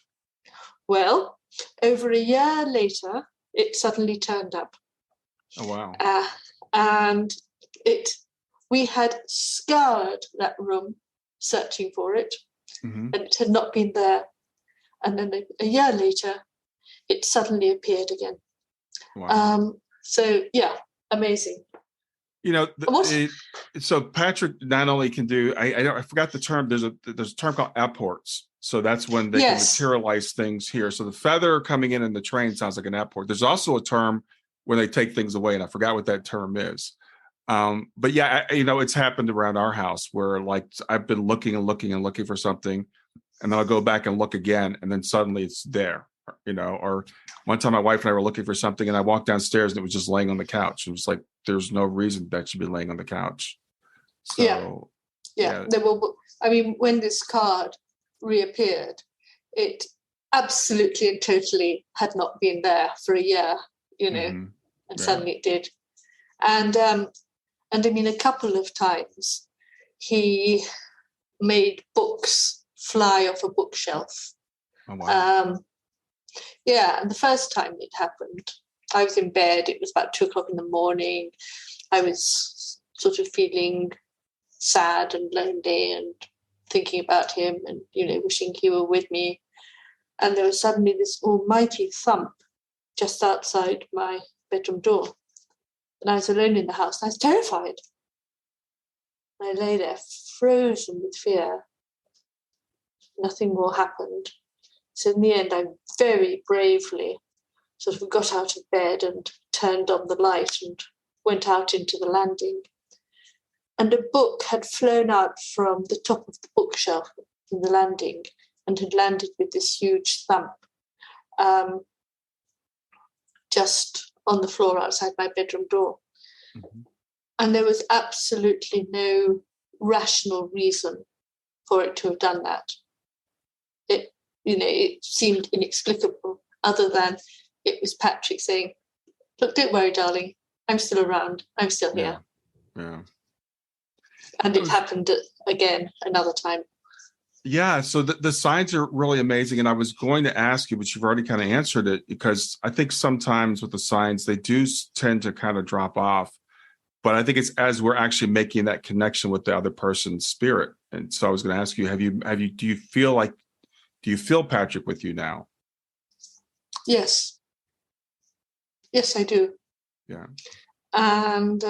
Well, over a year later, it suddenly turned up.
Oh, wow.
And we had scoured that room searching for it, mm-hmm. and it had not been there. And then a year later, it suddenly appeared again. Wow. So, yeah, amazing.
So Patrick not only can do, I forgot the term. There's a term called apports. So that's when they can materialize things here. So the feather coming in the train sounds like an apport. There's also a term when they take things away, and I forgot what that term is. But yeah, it's happened around our house where like I've been looking and looking and looking for something, and then I'll go back and look again, and then suddenly it's there. Or one time my wife and I were looking for something, and I walked downstairs and it was just laying on the couch. It was like, there's no reason that should be laying on the couch. So,
yeah. There were, when this card reappeared, it absolutely and totally had not been there for a year, mm-hmm. and suddenly it did. And a couple of times he made books fly off a bookshelf.
Oh, wow.
And the first time it happened, I was in bed. It was about 2:00 in the morning. I was sort of feeling sad and lonely and thinking about him and, wishing he were with me. And there was suddenly this almighty thump just outside my bedroom door. And I was alone in the house. And I was terrified. I lay there frozen with fear. Nothing more happened. So in the end, I very bravely sort of got out of bed and turned on the light and went out into the landing. And a book had flown out from the top of the bookshelf in the landing and had landed with this huge thump just on the floor outside my bedroom door. Mm-hmm. And there was absolutely no rational reason for it to have done that. It seemed inexplicable, other than it was Patrick saying, "Look, don't worry, darling. I'm still around. I'm still here."
Yeah.
And it happened again another time.
Yeah. So the signs are really amazing. And I was going to ask you, but you've already kind of answered it, because I think sometimes with the signs, they do tend to kind of drop off. But I think it's as we're actually making that connection with the other person's spirit. And so I was going to ask you, do you feel Patrick with you now?
Yes. Yes, I do.
Yeah.
And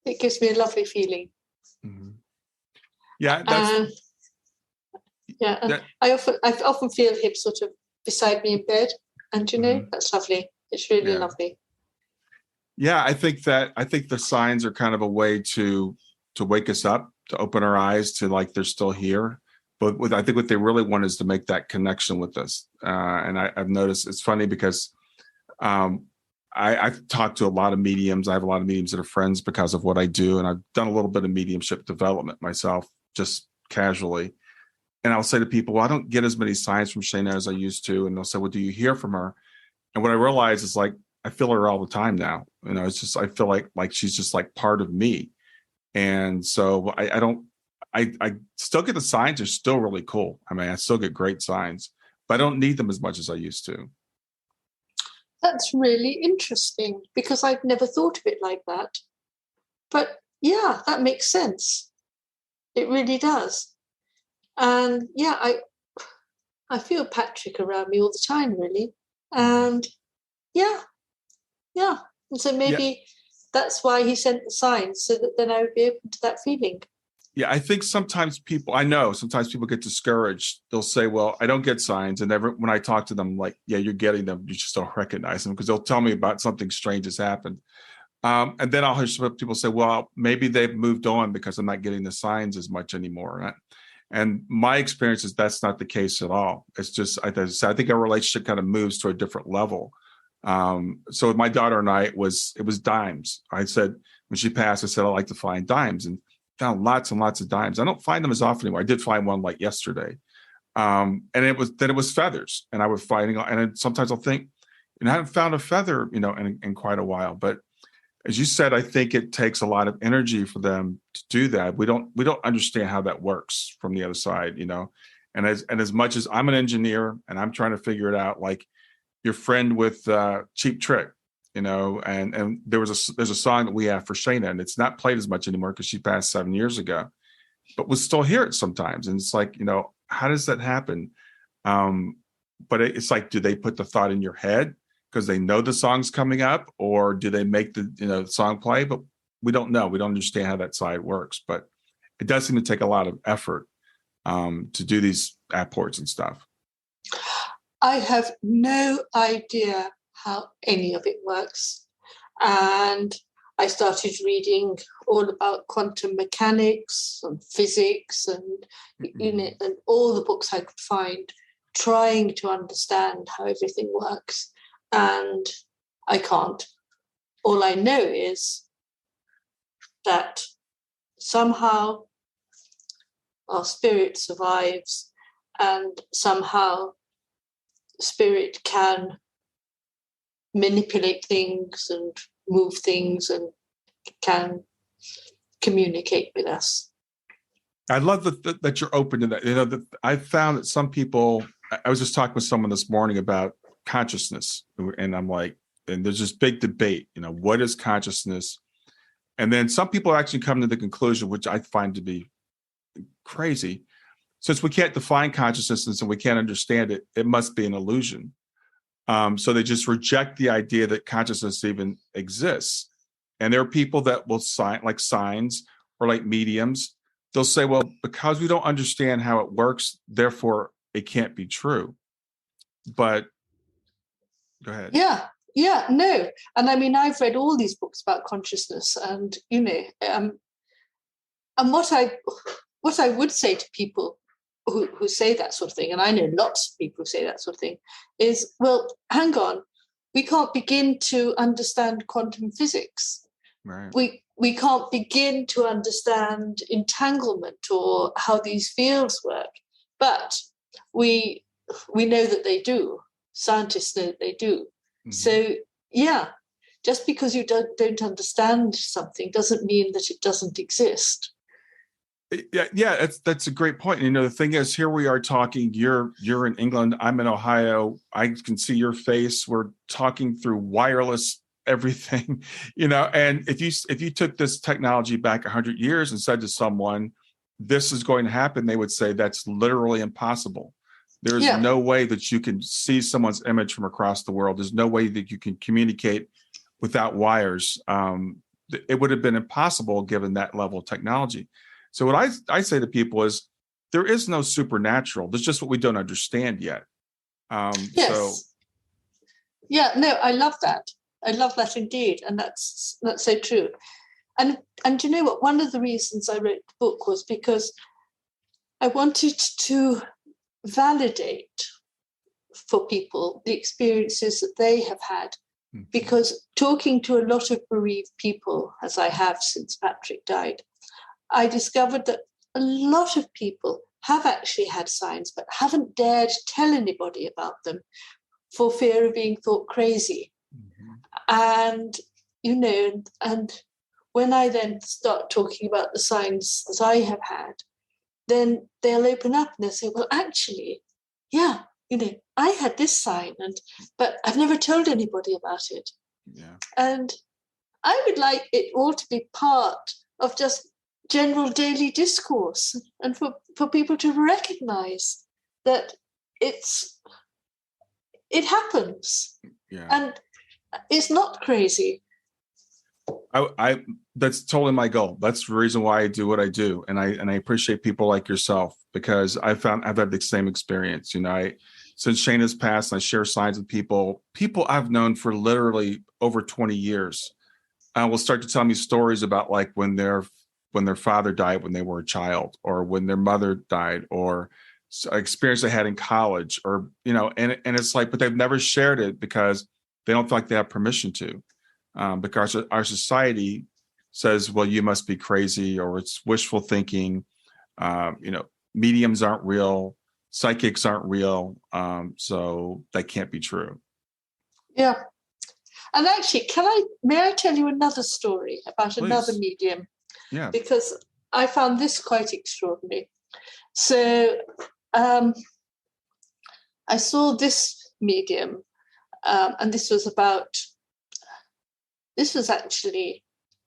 it gives me a lovely feeling.
Mm-hmm. Yeah. That's,
I often feel him sort of beside me in bed, and that's lovely. It's really lovely.
Yeah, I think the signs are kind of a way to wake us up, to open our eyes to like they're still here. But I think what they really want is to make that connection with us. And I've noticed it's funny because I've talked to a lot of mediums. I have a lot of mediums that are friends because of what I do. And I've done a little bit of mediumship development myself, just casually. And I'll say to people, well, I don't get as many signs from Shayna as I used to. And they'll say, well, do you hear from her? And what I realize is like, I feel her all the time now. It's just, I feel like she's just like part of me. And so I still get the signs are still really cool. I mean, I still get great signs, but I don't need them as much as I used to.
That's really interesting, because I've never thought of it like that. But yeah, that makes sense. It really does. And yeah, I feel Patrick around me all the time, really. And yeah. And so maybe that's why he sent the signs, so that then I would be open to that feeling.
Yeah, I think sometimes people get discouraged. They'll say, well, I don't get signs. And when I talk to them, I'm like, yeah, you're getting them. You just don't recognize them, because they'll tell me about something strange has happened. And then I'll hear some people say, well, maybe they've moved on because I'm not getting the signs as much anymore. And my experience is that's not the case at all. It's just, I think our relationship kind of moves to a different level. So with my daughter and I, it was dimes. I said, when she passed, I said, I like to find dimes, and found lots and lots of dimes. I don't find them as often anymore. I did find one like yesterday. And it was feathers, and I was finding, and then sometimes I'll think, I haven't found a feather, in quite a while. But as you said, I think it takes a lot of energy for them to do that. We don't understand how that works from the other side, and as much as I'm an engineer and I'm trying to figure it out, like your friend with Cheap Trick, and there's a song that we have for Shayna, and it's not played as much anymore because she passed 7 years ago, but we'll still hear it sometimes. And it's like, how does that happen? But it's like, do they put the thought in your head because they know the song's coming up, or do they make the song play? But we don't know. We don't understand how that side works, but it does seem to take a lot of effort to do these apports and stuff.
I have no idea how any of it works. And I started reading all about quantum mechanics and physics and, and all the books I could find, trying to understand how everything works. And I can't. All I know is that somehow our spirit survives, and somehow spirit can manipulate things and move things and can communicate with us.
I love that you're open to that. I found that some people, I was just talking with someone this morning about consciousness, and I'm like, and there's this big debate, what is consciousness? And then some people actually come to the conclusion, which I find to be crazy. Since we can't define consciousness and we can't understand it, it must be an illusion. So they just reject the idea that consciousness even exists. And there are people that will like signs or like mediums. They'll say, well, because we don't understand how it works, therefore it can't be true. But go ahead.
Yeah, no. And I mean, I've read all these books about consciousness, and, and what I would say to people who say that sort of thing, and I know lots of people who say that sort of thing, is, well, hang on, we can't begin to understand quantum physics.
Right.
we can't begin to understand entanglement or how these fields work, but we know that they do. Scientists know that they do. Mm-hmm. So, yeah, just because you don't understand something doesn't mean that it doesn't exist.
Yeah, that's a great point. The thing is, here we are talking. You're in England. I'm in Ohio. I can see your face. We're talking through wireless everything, And if you took this technology back 100 years and said to someone, "This is going to happen," they would say that's literally impossible. There's no way that you can see someone's image from across the world. There's no way that you can communicate without wires. It would have been impossible given that level of technology. So what I say to people is, there is no supernatural. There's just what we don't understand yet.
Yes. Yeah, no, I love that. I love that indeed. And that's so true. And you know what? One of the reasons I wrote the book was because I wanted to validate for people the experiences that they have had. Mm-hmm. Because talking to a lot of bereaved people, as I have since Patrick died, I discovered that a lot of people have actually had signs, but haven't dared tell anybody about them for fear of being thought crazy. Mm-hmm. And when I then start talking about the signs that I have had, then they'll open up and they'll say, well, actually, yeah, I had this sign, but I've never told anybody about it. Yeah. And I would like it all to be part of just general daily discourse, and for people to recognize that it happens. Yeah. And it's not crazy.
I that's totally my goal. That's the reason why I do what I do. And I appreciate people like yourself, because I've had the same experience. Since Shayna's passed, I share signs with people I've known for literally over 20 years. Will start to tell me stories about like when their father died when they were a child, or when their mother died, or experience they had in college, or, and it's like, but they've never shared it because they don't feel like they have permission to, because our society says, well, you must be crazy, or it's wishful thinking. Mediums aren't real. Psychics aren't real. So that can't be true.
Yeah. And actually, may I tell you another story about Please. Another medium?
Yeah.
Because I found this quite extraordinary. So I saw this medium, and this was actually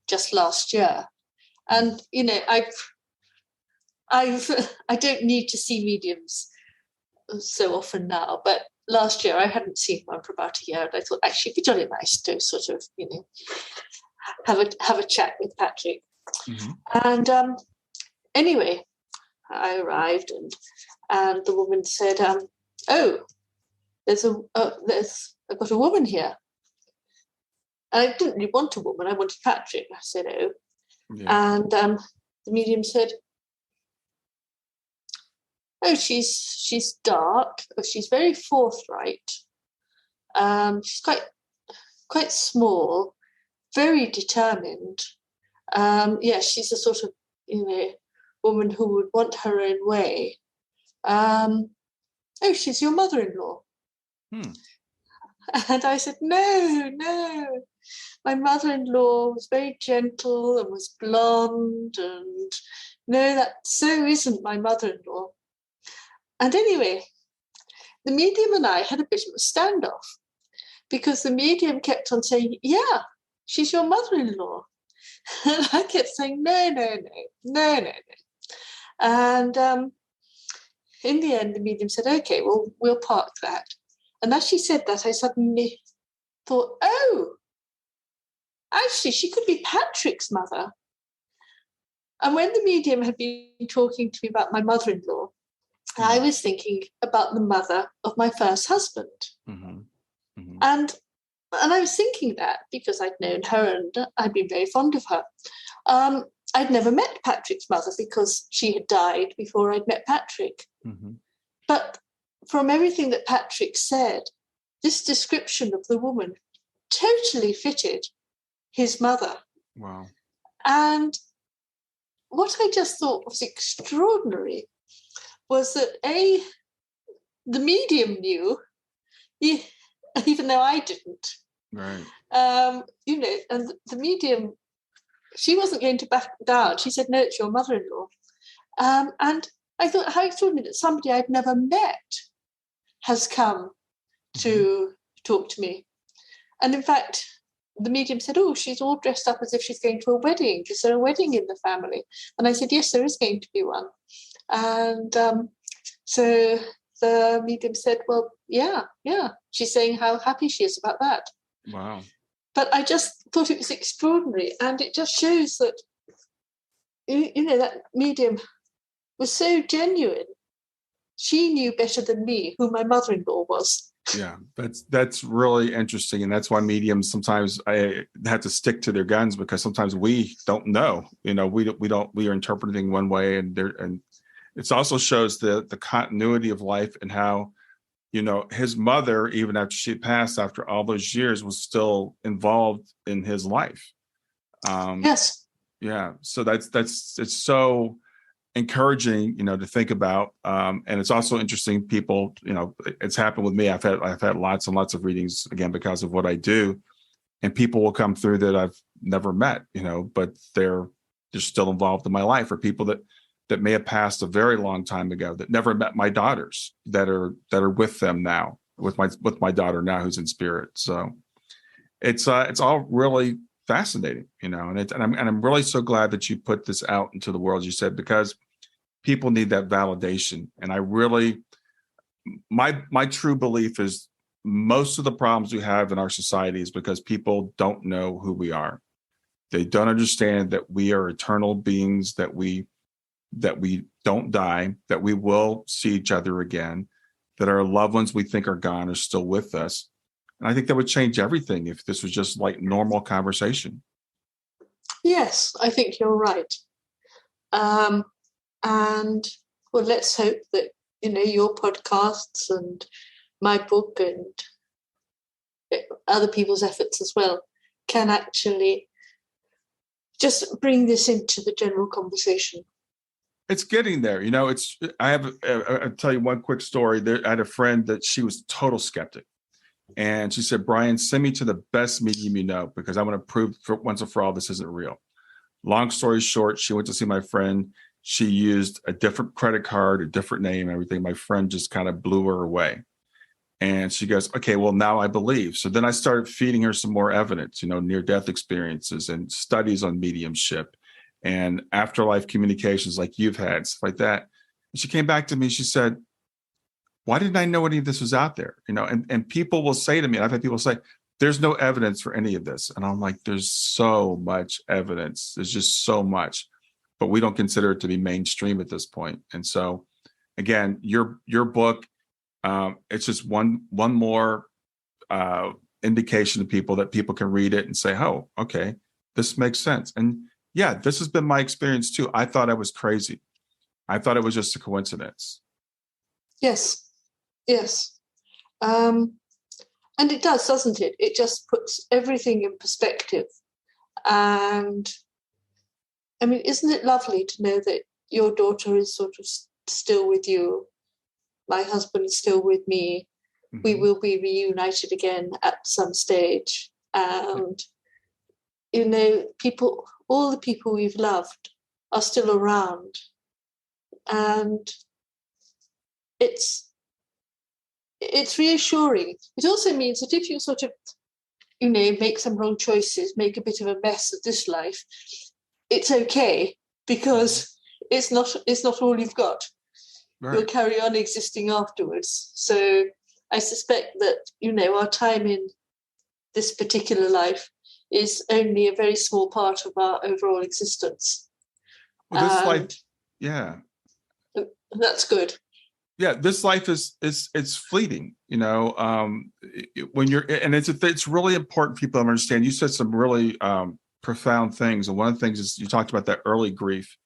just last year. And, I don't need to see mediums so often now, but last year I hadn't seen one for about a year, and I thought actually it'd be jolly nice to sort of, have a chat with Patrick. Mm-hmm. And anyway, I arrived, and the woman said, "Oh, I've got a woman here." And I didn't really want a woman; I wanted Patrick. I said, "Oh," yeah. And the medium said, "Oh, she's dark. Oh, she's very forthright. She's quite small, very determined. She's a sort of, woman who would want her own way. Oh, she's your mother-in-law." And I said, no. My mother-in-law was very gentle and was blonde, and no, that so isn't my mother-in-law. And anyway, the medium and I had a bit of a standoff, because the medium kept on saying, yeah, she's your mother-in-law. And I kept saying, no. And in the end, the medium said, okay, well, we'll park that. And as she said that, I suddenly thought, oh, actually, she could be Patrick's mother. And when the medium had been talking to me about my mother-in-law, I was thinking about the mother of my first husband. Mm-hmm. Mm-hmm. And I was thinking that because I'd known her and I'd been very fond of her. I'd never met Patrick's mother because she had died before I'd met Patrick. Mm-hmm. But from everything that Patrick said, this description of the woman totally fitted his mother.
Wow.
And what I just thought was extraordinary was that the medium knew, even though I didn't.
Right.
And the medium, she wasn't going to back down. She said, no, it's your mother-in-law. And I thought, how extraordinary that somebody I'd never met has come to talk to me. And in fact, the medium said, oh, she's all dressed up as if she's going to a wedding. Is there a wedding in the family? And I said, yes, there is going to be one. And so the medium said, well, yeah. She's saying how happy she is about that.
Wow.
But I just thought it was extraordinary. And it just shows that, that medium was so genuine. She knew better than me who my mother-in-law was.
Yeah, that's really interesting. And that's why mediums sometimes I have to stick to their guns, because sometimes we don't know, we are interpreting one way, and it also shows the continuity of life and how, his mother, even after she passed, after all those years, was still involved in his life.
Yes.
Yeah. So it's so encouraging, to think about. And it's also interesting, people, it's happened with me. I've had lots and lots of readings, again, because of what I do, and people will come through that I've never met, but they're still involved in my life, or people that may have passed a very long time ago that never met my daughters that are with them now, with my daughter now, who's in spirit. So it's all really fascinating, and I'm really so glad that you put this out into the world, as you said, because people need that validation. And I really, my true belief is most of the problems we have in our society is because people don't know who we are. They don't understand that we are eternal beings, that we don't die, that we will see each other again, that our loved ones we think are gone are still with us. And I think that would change everything if this was just like normal conversation.
Yes, I think you're right. And well, let's hope that, your podcasts and my book and other people's efforts as well can actually just bring this into the general conversation.
It's getting there. I'll tell you one quick story. I had a friend that she was a total skeptic. And she said, Brian, send me to the best medium you know, because I want to prove once and for all this isn't real. Long story short, she went to see my friend. She used a different credit card, a different name, everything. My friend just kind of blew her away. And she goes, okay, well, now I believe. So then I started feeding her some more evidence, near-death experiences and studies on mediumship and afterlife communications like you've had, stuff like that. And she came back to me. She said, why didn't I know any of this was out there? And people will say to me, and I've had people say, there's no evidence for any of this. And I'm like, there's so much evidence. There's just so much, but we don't consider it to be mainstream at this point. And so again, your book, it's just one more indication to people that people can read it and say, oh, okay, this makes sense. And yeah, this has been my experience too. I thought I was crazy. I thought it was just a coincidence.
Yes. And it does, doesn't it? It just puts everything in perspective. And I mean, isn't it lovely to know that your daughter is sort of still with you? My husband is still with me. Mm-hmm. We will be reunited again at some stage. And, all the people we've loved are still around. And it's reassuring. It also means that if you sort of, make some wrong choices, make a bit of a mess of this life, it's okay, because it's not all you've got. Right. You'll carry on existing afterwards. So I suspect that, our time in this particular life is only a very small part of our overall existence.
Well, this life, yeah.
That's good.
Yeah, this life it's fleeting, when you're, and it's really important for people to understand. You said some really profound things. And one of the things is you talked about that early grief.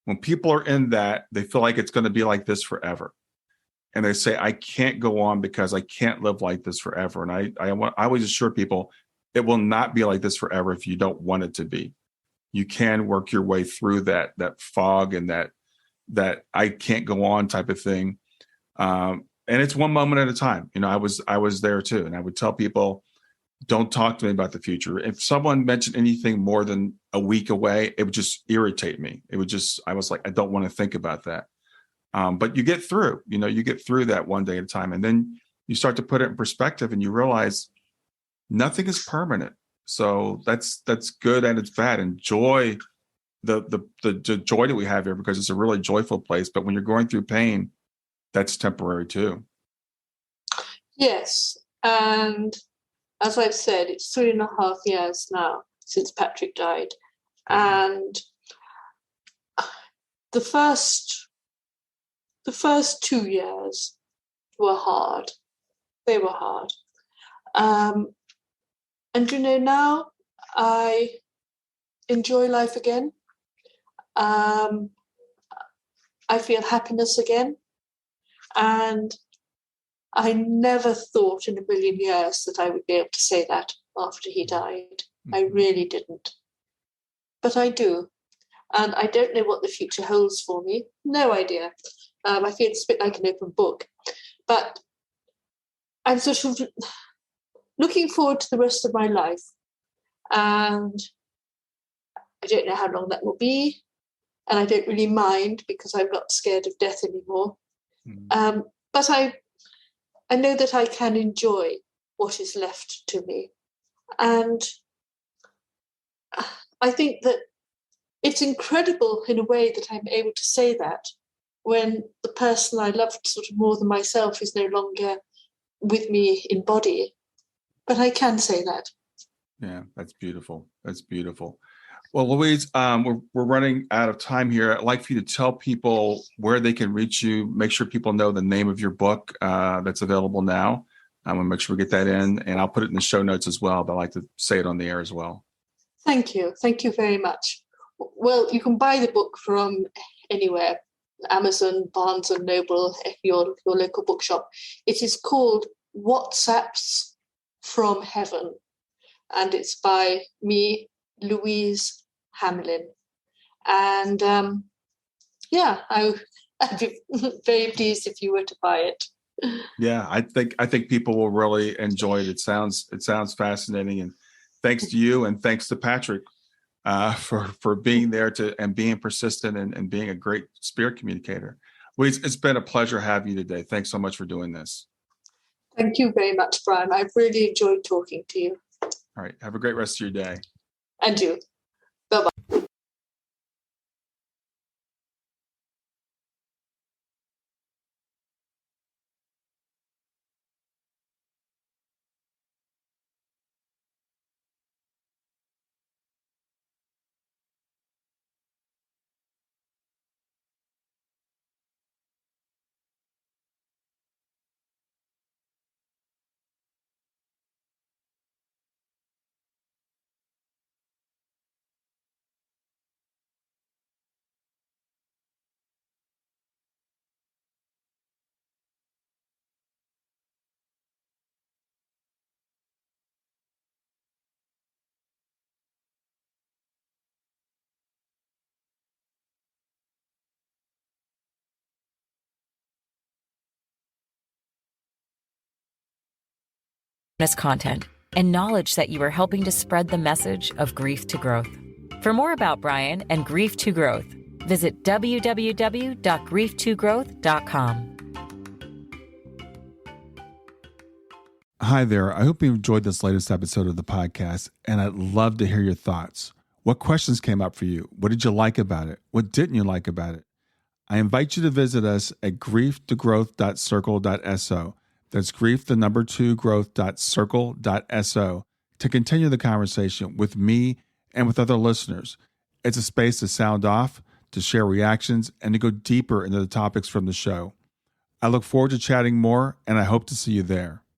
When people are in that, they feel like it's going to be like this forever. And they say, I can't go on because I can't live like this forever. And I always assure people, it will not be like this forever if you don't want it to be. you can work your way through that fog and that I can't go on type of thing. And it's one moment at a time. I was there too. And I would tell people, don't talk to me about the future. If someone mentioned anything more than a week away, it would just irritate me. I was like, I don't want to think about that. But you get through, you get through that one day at a time. And then you start to put it in perspective and you realize nothing is permanent. So that's good and it's bad. Enjoy the joy that we have here, because it's a really joyful place. But when you're going through pain, that's temporary too.
Yes. And as I've said, it's 3.5 years now since Patrick died. And the first 2 years were hard. They were hard. And now I enjoy life again. I feel happiness again. And I never thought in a million years that I would be able to say that after he died. I really didn't. But I do. And I don't know what the future holds for me. No idea. I feel it's a bit like an open book. But I'm sort of looking forward to the rest of my life. And I don't know how long that will be. And I don't really mind, because I'm not scared of death anymore. But I know that I can enjoy what is left to me. And I think that it's incredible in a way that I'm able to say that when the person I loved sort of more than myself is no longer with me in body. But I can say that.
Yeah, that's beautiful. That's beautiful. Well, Louise, we're running out of time here. I'd like for you to tell people where they can reach you. Make sure people know the name of your book that's available now. I'm going to make sure we get that in, and I'll put it in the show notes as well. But I'd like to say it on the air as well.
Thank you. Thank you very much. Well, you can buy the book from anywhere, Amazon, Barnes and Noble, your local bookshop. It is called WhatsApps from Heaven, and it's by me, Louise Hamlin. And I'd be very pleased if you were to buy it.
Yeah, I think people will really enjoy it. It sounds fascinating, and thanks to you and thanks to Patrick for being there and being persistent and being a great spirit communicator. Louise, it's been a pleasure having you today. Thanks so much for doing this.
Thank you very much, Brian. I've really enjoyed talking to you.
All right, have a great rest of your day.
And you. Bye-bye.
Content and knowledge that you are helping to spread the message of grief to growth. For more about Brian and Grief to Growth, visit www.grieftogrowth.com.
Hi there. I hope you enjoyed this latest episode of the podcast, and I'd love to hear your thoughts. What questions came up for you? What did you like about it? What didn't you like about it? I invite you to visit us at grieftogrowth.circle.so. That's growth2growth.circle.so to continue the conversation with me and with other listeners. It's a space to sound off, to share reactions, and to go deeper into the topics from the show. I look forward to chatting more, and I hope to see you there.